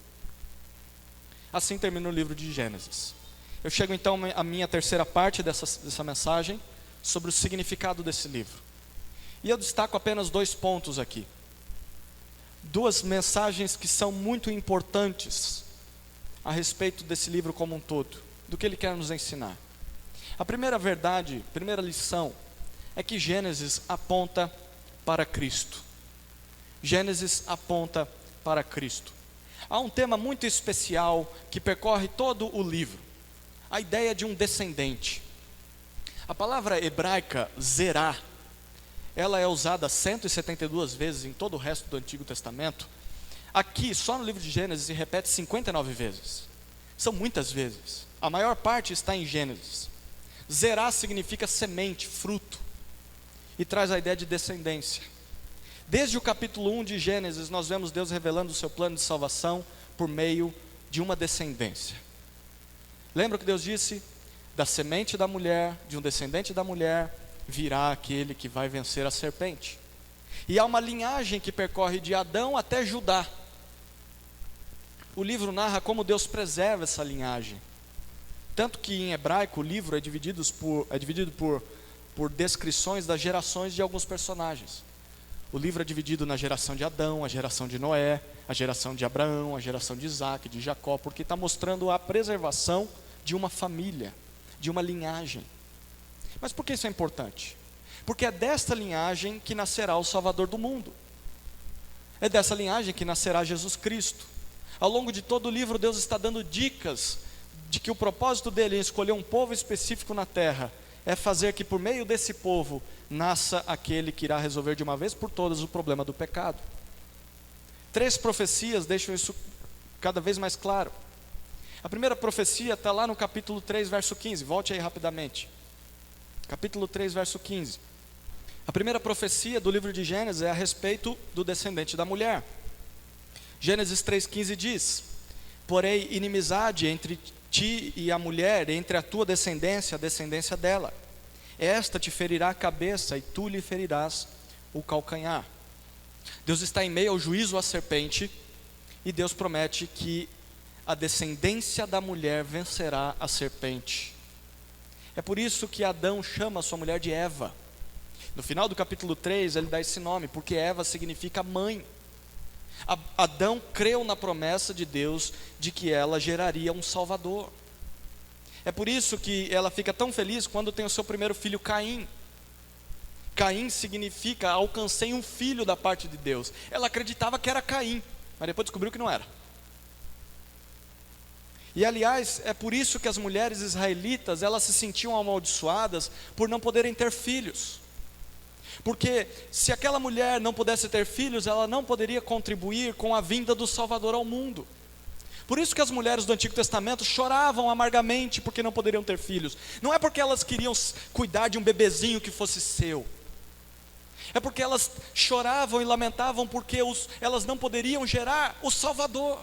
[SPEAKER 1] Assim termina o livro de Gênesis. Eu chego então à minha terceira parte dessa mensagem, sobre o significado desse livro, e eu destaco apenas 2 pontos aqui, 2 mensagens que são muito importantes a respeito desse livro como um todo, do que ele quer nos ensinar. A primeira verdade, primeira lição, é que Gênesis aponta para Cristo. Gênesis aponta para Cristo. Há um tema muito especial que percorre todo o livro, a ideia de um descendente. A palavra hebraica zerá, ela é usada 172 vezes em todo o resto do Antigo Testamento. Aqui, só no livro de Gênesis, se repete 59 vezes. São muitas vezes. A maior parte está em Gênesis. Zerá significa semente, fruto, e traz a ideia de descendência. Desde o capítulo 1 de Gênesis, nós vemos Deus revelando o seu plano de salvação por meio de uma descendência. Lembra que Deus disse? Da semente da mulher, de um descendente da mulher, virá aquele que vai vencer a serpente. E há uma linhagem que percorre de Adão até Judá. O livro narra como Deus preserva essa linhagem. Tanto que em hebraico o livro é dividido por descrições das gerações de alguns personagens. O livro é dividido na geração de Adão, a geração de Noé, a geração de Abraão, a geração de Isaac, de Jacó, porque está mostrando a preservação de uma família, de uma linhagem. Mas por que isso é importante? Porque é desta linhagem que nascerá o Salvador do mundo. É dessa linhagem que nascerá Jesus Cristo. Ao longo de todo o livro, Deus está dando dicas de que o propósito dele em escolher um povo específico na terra é fazer que por meio desse povo nasça aquele que irá resolver de uma vez por todas o problema do pecado. 3 profecias deixam isso cada vez mais claro. A primeira profecia está lá no capítulo 3, verso 15. Volte aí rapidamente. Capítulo 3, verso 15. A primeira profecia do livro de Gênesis é a respeito do descendente da mulher. Gênesis 3,15 diz: porém, inimizade entre ti e a mulher, entre a tua descendência, a descendência dela. Esta te ferirá a cabeça e tu lhe ferirás o calcanhar. Deus está em meio ao juízo à serpente, e Deus promete que a descendência da mulher vencerá a serpente. É por isso que Adão chama a sua mulher de Eva. No final do capítulo 3 ele dá esse nome, porque Eva significa mãe. Adão creu na promessa de Deus de que ela geraria um Salvador. É por isso que ela fica tão feliz quando tem o seu primeiro filho, Caim. Caim significa alcancei um filho da parte de Deus. Ela acreditava que era Caim, mas depois descobriu que não era. E aliás, é por isso que as mulheres israelitas, elas se sentiam amaldiçoadas por não poderem ter filhos. Porque se aquela mulher não pudesse ter filhos, ela não poderia contribuir com a vinda do Salvador ao mundo. Por isso que as mulheres do Antigo Testamento choravam amargamente porque não poderiam ter filhos. Não é porque elas queriam cuidar de um bebezinho que fosse seu. É porque elas choravam e lamentavam porque elas não poderiam gerar o Salvador.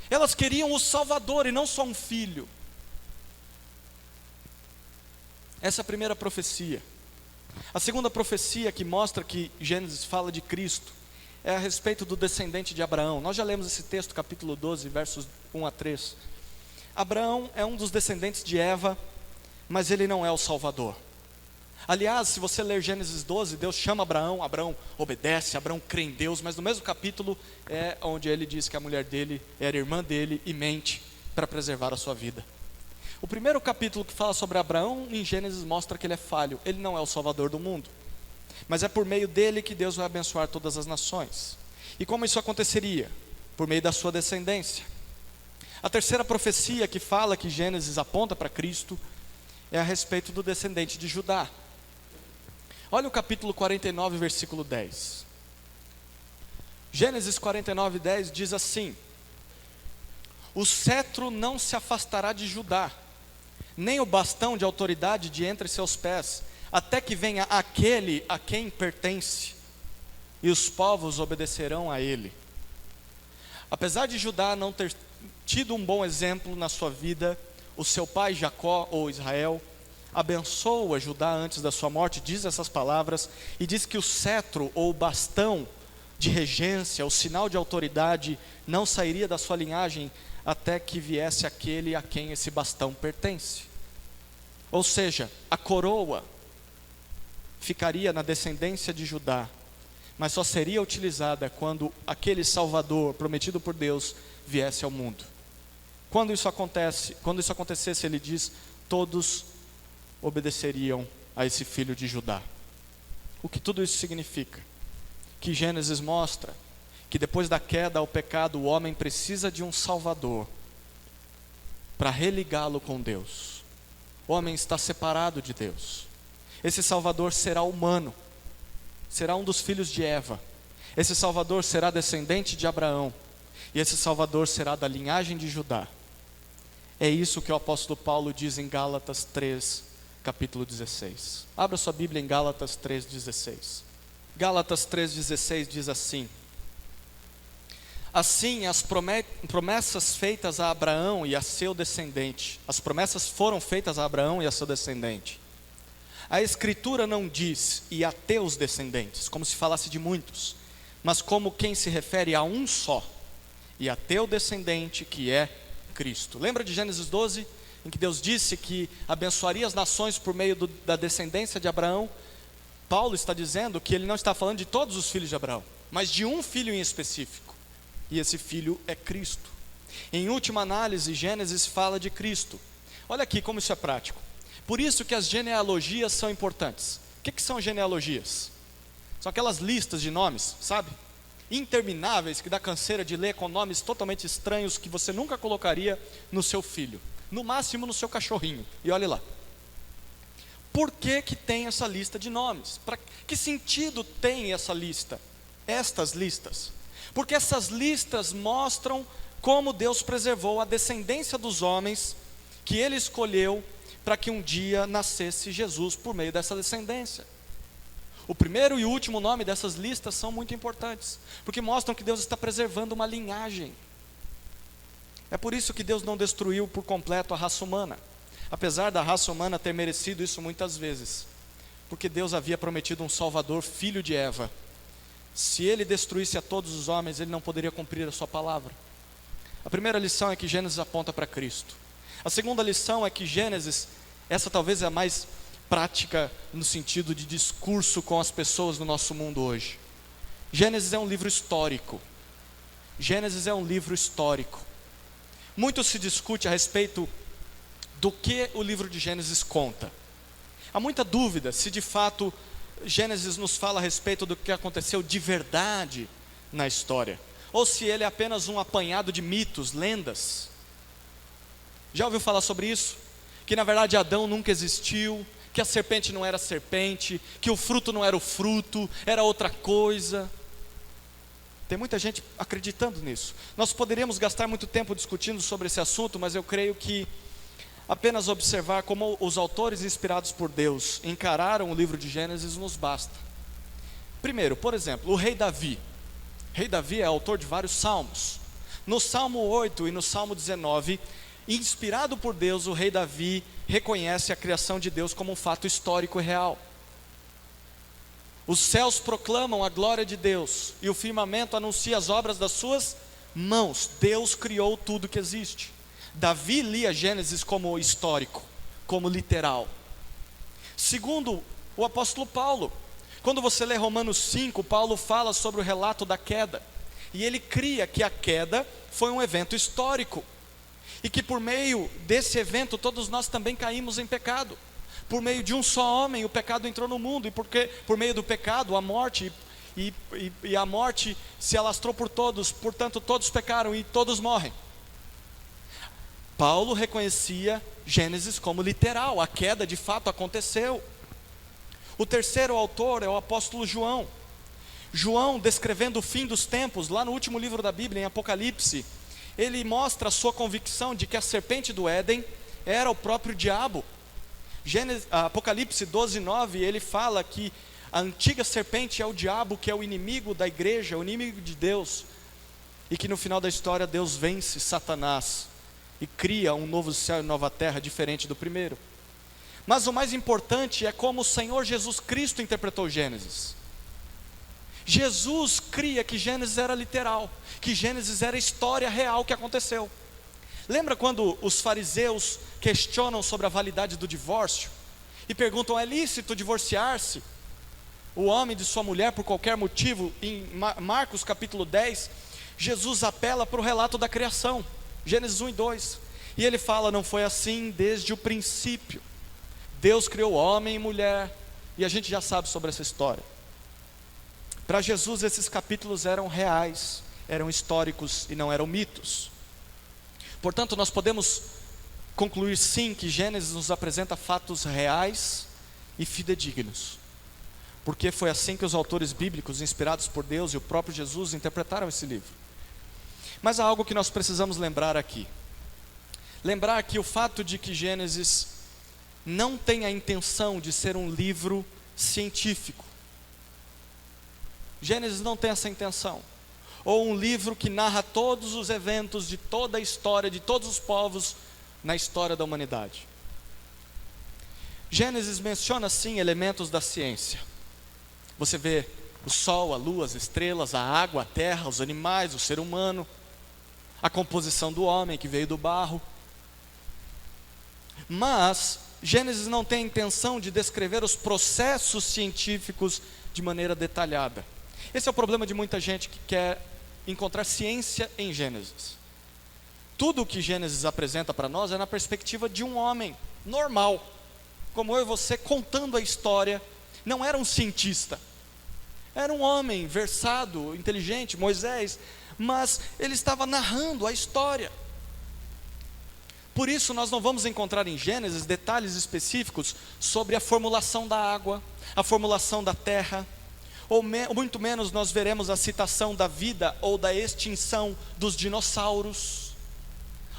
[SPEAKER 1] Elas queriam o Salvador e não só um filho. Essa é a primeira profecia. A segunda profecia que mostra que Gênesis fala de Cristo é a respeito do descendente de Abraão. Nós já lemos esse texto, capítulo 12, versos 1 a 3. Abraão é um dos descendentes de Eva, mas ele não é o Salvador. Aliás, se você ler Gênesis 12, Deus chama Abraão, Abraão obedece, Abraão crê em Deus, mas no mesmo capítulo é onde ele diz que a mulher dele era irmã dele e mente para preservar a sua vida. O primeiro capítulo que fala sobre Abraão em Gênesis mostra que ele é falho, ele não é o Salvador do mundo, mas é por meio dele que Deus vai abençoar todas as nações. E como isso aconteceria? Por meio da sua descendência. A terceira profecia que fala que Gênesis aponta para Cristo é a respeito do descendente de Judá. Olha o capítulo 49, versículo 10. Gênesis 49, 10 diz assim: o cetro não se afastará de Judá, nem o bastão de autoridade de entre seus pés, até que venha aquele a quem pertence, e os povos obedecerão a ele. Apesar de Judá não ter tido um bom exemplo na sua vida, o seu pai Jacó, ou Israel, abençoa Judá antes da sua morte, diz essas palavras, e diz que o cetro ou bastão de regência, o sinal de autoridade, não sairia da sua linhagem até que viesse aquele a quem esse bastão pertence. Ou seja, a coroa ficaria na descendência de Judá, mas só seria utilizada quando aquele Salvador prometido por Deus viesse ao mundo. Quando isso acontecesse, ele diz, todos obedeceriam a esse filho de Judá. O que tudo isso significa? Que Gênesis mostra que depois da queda ao pecado, o homem precisa de um Salvador para religá-lo com Deus. O homem está separado de Deus. Esse Salvador será humano, será um dos filhos de Eva. Esse Salvador será descendente de Abraão, e esse Salvador será da linhagem de Judá. É isso que o apóstolo Paulo diz em Gálatas 3, capítulo 16. Abra sua Bíblia em Gálatas 3,16. Gálatas 3,16 diz assim: assim as promessas feitas a Abraão e a seu descendente, as promessas foram feitas a Abraão e a seu descendente. A Escritura não diz, e a teus descendentes, como se falasse de muitos, mas como quem se refere a um só, e a teu descendente, que é Cristo. Lembra de Gênesis 12, em que Deus disse que abençoaria as nações por meio da descendência de Abraão? Paulo está dizendo que ele não está falando de todos os filhos de Abraão, mas de um filho em específico, e esse filho é Cristo. Em última análise, Gênesis fala de Cristo. Olha aqui como isso é prático. Por isso que as genealogias são importantes. O que são genealogias? São aquelas listas de nomes, sabe? Intermináveis, que dá canseira de ler, com nomes totalmente estranhos que você nunca colocaria no seu filho, no máximo no seu cachorrinho. E olhe lá. Por que tem essa lista de nomes? Para que sentido tem essa lista? Estas listas? Porque essas listas mostram como Deus preservou a descendência dos homens que Ele escolheu para que um dia nascesse Jesus por meio dessa descendência. O primeiro e o último nome dessas listas são muito importantes, porque mostram que Deus está preservando uma linhagem. É por isso que Deus não destruiu por completo a raça humana, apesar da raça humana ter merecido isso muitas vezes, porque Deus havia prometido um Salvador, filho de Eva. Se Ele destruísse a todos os homens, Ele não poderia cumprir a sua palavra. A primeira lição é que Gênesis aponta para Cristo. A segunda lição é que Gênesis, essa talvez é a mais prática no sentido de discurso com as pessoas do nosso mundo hoje. Gênesis é um livro histórico. Gênesis é um livro histórico. Muito se discute a respeito do que o livro de Gênesis conta. Há muita dúvida se de fato Gênesis nos fala a respeito do que aconteceu de verdade na história, ou se ele é apenas um apanhado de mitos, lendas. Já ouviu falar sobre isso? Que na verdade Adão nunca existiu, que a serpente não era serpente, que o fruto não era o fruto, era outra coisa. Tem muita gente acreditando nisso. Nós poderíamos gastar muito tempo discutindo sobre esse assunto, mas eu creio que apenas observar como os autores inspirados por Deus encararam o livro de Gênesis nos basta. Primeiro, por exemplo, o rei Davi. O rei Davi é autor de vários salmos. No Salmo 8 e no Salmo 19, inspirado por Deus, o rei Davi reconhece a criação de Deus como um fato histórico e real. Os céus proclamam a glória de Deus e o firmamento anuncia as obras das suas mãos. Deus criou tudo que existe. Davi lia Gênesis como histórico, como literal. Segundo, o apóstolo Paulo. Quando você lê Romanos 5, Paulo fala sobre o relato da queda. E ele cria que a queda foi um evento histórico. E que por meio desse evento todos nós também caímos em pecado. Por meio de um só homem o pecado entrou no mundo, e porque por meio do pecado a morte, e a morte se alastrou por todos, portanto todos pecaram e todos morrem. Paulo reconhecia Gênesis como literal, a queda de fato aconteceu. O terceiro autor é o apóstolo João. João, descrevendo o fim dos tempos, lá no último livro da Bíblia, em Apocalipse, ele mostra a sua convicção de que a serpente do Éden era o próprio diabo. Apocalipse 12:9, ele fala que a antiga serpente é o diabo, que é o inimigo da igreja, o inimigo de Deus, e que no final da história Deus vence Satanás e cria um novo céu e nova terra diferente do primeiro. Mas o mais importante é como o Senhor Jesus Cristo interpretou Gênesis. Jesus cria que Gênesis era literal, que Gênesis era história real que aconteceu. Lembra quando os fariseus questionam sobre a validade do divórcio e perguntam: é lícito divorciar-se o homem de sua mulher por qualquer motivo? Em Marcos capítulo 10, Jesus apela para o relato da criação, Gênesis 1 e 2, e ele fala: não foi assim desde o princípio. Deus criou homem e mulher, e a gente já sabe sobre essa história. Para Jesus esses capítulos eram reais, eram históricos e não eram mitos. Portanto, nós podemos concluir sim que Gênesis nos apresenta fatos reais e fidedignos, porque foi assim que os autores bíblicos, inspirados por Deus e o próprio Jesus, interpretaram esse livro. Mas há algo que nós precisamos lembrar aqui. Lembrar que o fato de que Gênesis não tem a intenção de ser um livro científico. Gênesis não tem essa intenção. Ou um livro que narra todos os eventos de toda a história, de todos os povos na história da humanidade. Gênesis menciona sim elementos da ciência. Você vê o sol, a lua, as estrelas, a água, a terra, os animais, o ser humano, a composição do homem que veio do barro. Mas Gênesis não tem a intenção de descrever os processos científicos de maneira detalhada. Esse é o problema de muita gente que quer encontrar ciência em Gênesis. Tudo o que Gênesis apresenta para nós é na perspectiva de um homem normal, como eu e você, contando a história. Não era um cientista, era um homem versado, inteligente, Moisés, mas ele estava narrando a história. Por isso nós não vamos encontrar em Gênesis detalhes específicos sobre a formulação da água, a formulação da terra, ou muito menos nós veremos a citação da vida ou da extinção dos dinossauros.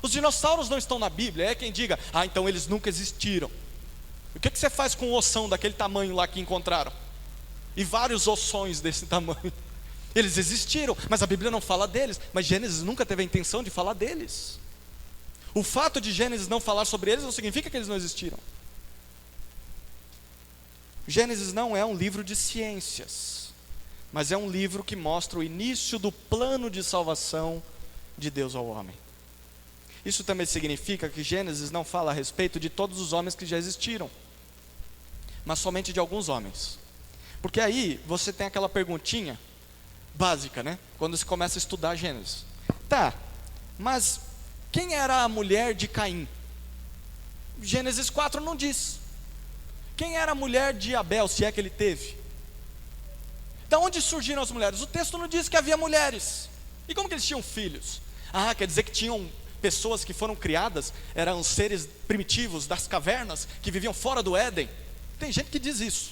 [SPEAKER 1] Os dinossauros não estão na Bíblia. É quem diga, então eles nunca existiram. O que você faz com um ossão daquele tamanho lá que encontraram? E vários ossões desse tamanho. Eles existiram, mas a Bíblia não fala deles. Mas Gênesis nunca teve a intenção de falar deles. O fato de Gênesis não falar sobre eles não significa que eles não existiram. Gênesis não é um livro de ciências, mas é um livro que mostra o início do plano de salvação de Deus ao homem. Isso também significa que Gênesis não fala a respeito de todos os homens que já existiram, mas somente de alguns homens. Porque aí você tem aquela perguntinha básica, né? Quando se começa a estudar Gênesis. Mas quem era a mulher de Caim? Gênesis 4 não diz. Quem era a mulher de Abel, se é que ele teve? Da onde surgiram as mulheres? O texto não diz que havia mulheres. E como que eles tinham filhos? Quer dizer que tinham pessoas que foram criadas, eram seres primitivos das cavernas, que viviam fora do Éden. Tem gente que diz isso.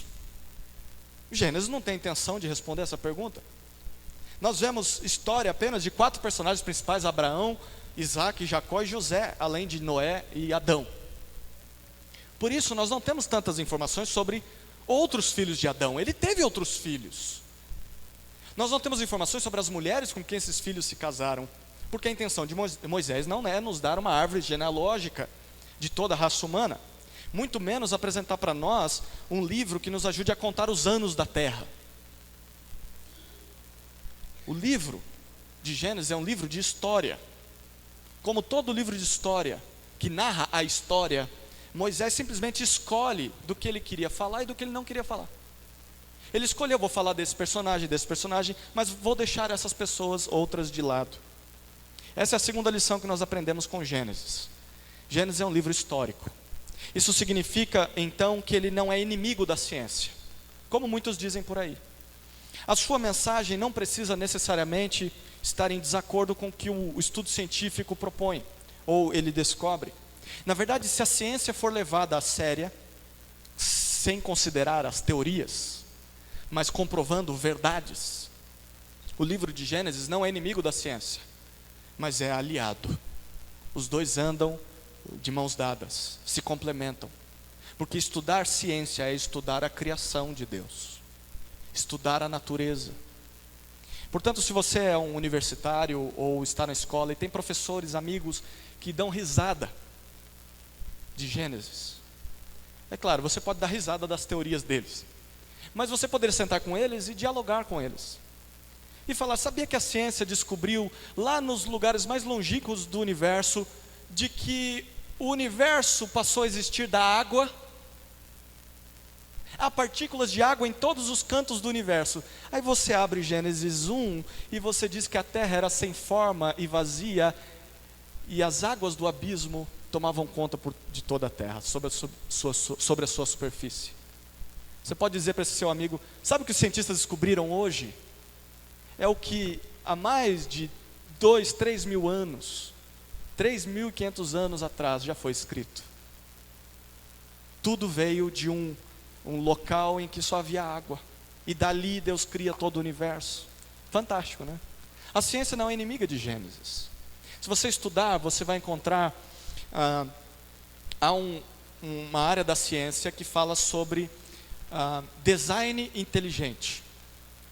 [SPEAKER 1] Gênesis não tem intenção de responder essa pergunta. Nós vemos história apenas de 4 personagens principais: Abraão, Isaac, Jacó e José, além de Noé e Adão. Por isso nós não temos tantas informações sobre outros filhos de Adão. Ele teve outros filhos. Nós não temos informações sobre as mulheres com quem esses filhos se casaram, porque a intenção de Moisés não é nos dar uma árvore genealógica de toda a raça humana, muito menos apresentar para nós um livro que nos ajude a contar os anos da terra. O livro de Gênesis é um livro de história. Como todo livro de história que narra a história, Moisés simplesmente escolhe do que ele queria falar e do que ele não queria falar. Ele escolheu: vou falar desse personagem, mas vou deixar essas pessoas outras de lado. Essa é a segunda lição que nós aprendemos com Gênesis. Gênesis é um livro histórico. Isso significa então que ele não é inimigo da ciência, como muitos dizem por aí. A sua mensagem não precisa necessariamente estar em desacordo com o que o estudo científico propõe ou ele descobre. Na verdade, se a ciência for levada a séria, sem considerar as teorias, mas comprovando verdades, o livro de Gênesis não é inimigo da ciência, mas é aliado. Os dois andam de mãos dadas, se complementam. Porque estudar ciência é estudar a criação de Deus, estudar a natureza. Portanto, se você é um universitário ou está na escola e tem professores, amigos que dão risada de Gênesis, é claro, você pode dar risada das teorias deles, mas você poderia sentar com eles e dialogar com eles e falar: sabia que a ciência descobriu lá nos lugares mais longínquos do universo de que o universo passou a existir da água? Há partículas de água em todos os cantos do universo. Aí você abre Gênesis 1 e você diz que a terra era sem forma e vazia, e as águas do abismo tomavam conta de toda a terra, sobre a sua superfície. Você pode dizer para esse seu amigo: sabe o que os cientistas descobriram hoje? É o que há mais de 3 mil anos, 3.500 anos atrás já foi escrito. Tudo veio de um local em que só havia água, e dali Deus cria todo o universo. Fantástico, né? A ciência não é inimiga de Gênesis. Se você estudar, você vai encontrar há uma área da ciência que fala sobre design inteligente.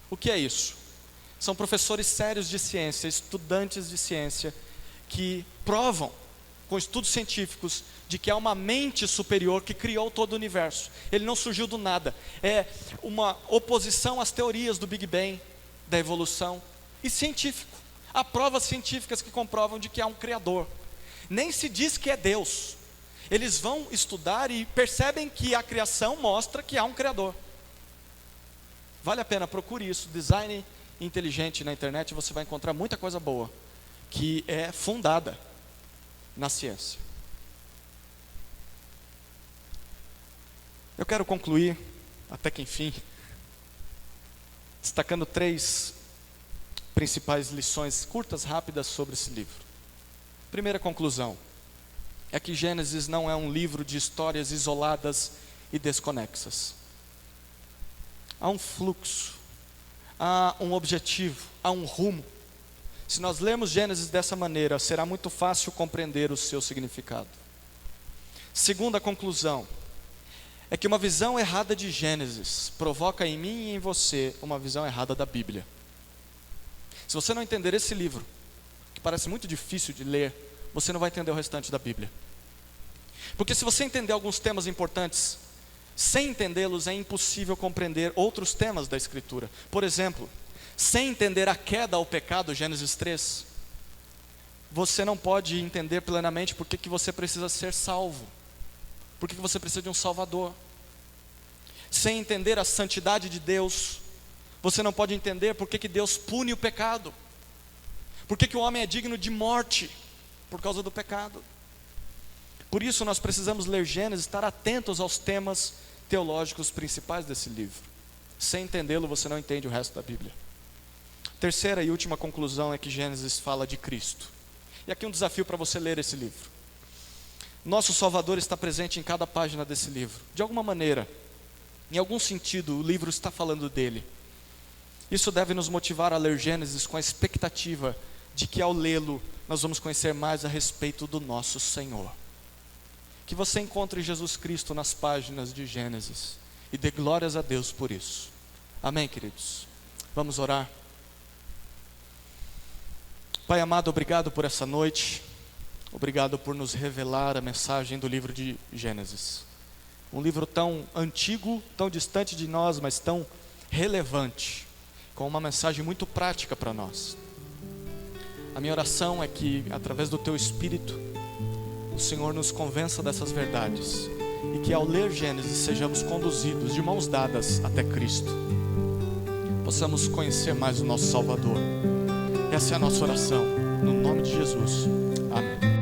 [SPEAKER 1] O que é isso? São professores sérios de ciência, estudantes de ciência, que provam com estudos científicos de que há uma mente superior que criou todo o universo. Ele não surgiu do nada. É uma oposição às teorias do Big Bang, da evolução, e científico. Há provas científicas que comprovam de que há um Criador. Nem se diz que é Deus. Eles vão estudar e percebem que a criação mostra que há um Criador. Vale a pena, procure isso, design inteligente na internet, você vai encontrar muita coisa boa, que é fundada na ciência. Eu quero concluir, até que enfim, destacando 3 principais lições curtas, rápidas sobre esse livro. Primeira conclusão é que Gênesis não é um livro de histórias isoladas e desconexas. Há um fluxo há um objetivo, há um rumo. Se nós lermos Gênesis dessa maneira, será muito fácil compreender o seu significado. Segunda conclusão é que uma visão errada de Gênesis provoca em mim e em você uma visão errada da Bíblia. Se você não entender esse livro, que parece muito difícil de ler, você não vai entender o restante da Bíblia. Porque se você entender alguns temas importantes, sem entendê-los é impossível compreender outros temas da Escritura. Por exemplo, sem entender a queda ao pecado, Gênesis 3, você não pode entender plenamente por que você precisa ser salvo, por que você precisa de um Salvador. Sem entender a santidade de Deus, você não pode entender por que Deus pune o pecado, por que o homem é digno de morte por causa do pecado. Por isso nós precisamos ler Gênesis, estar atentos aos temas teológicos principais desse livro. Sem entendê-lo, você não entende o resto da Bíblia. Terceira e última conclusão é que Gênesis fala de Cristo. E aqui um desafio para você ler esse livro. Nosso Salvador está presente em cada página desse livro. De alguma maneira, em algum sentido, o livro está falando dele. Isso deve nos motivar a ler Gênesis com a expectativa de que ao lê-lo, nós vamos conhecer mais a respeito do nosso Senhor. Que você encontre Jesus Cristo nas páginas de Gênesis e dê glórias a Deus por isso. Amém, queridos? Vamos orar. Pai amado, obrigado por essa noite. Obrigado por nos revelar a mensagem do livro de Gênesis. Um livro tão antigo, tão distante de nós, mas tão relevante, com uma mensagem muito prática para nós. A minha oração é que, através do Teu Espírito, o Senhor nos convença dessas verdades e que ao ler Gênesis sejamos conduzidos de mãos dadas até Cristo, possamos conhecer mais o nosso Salvador. Essa é a nossa oração, no nome de Jesus, amém.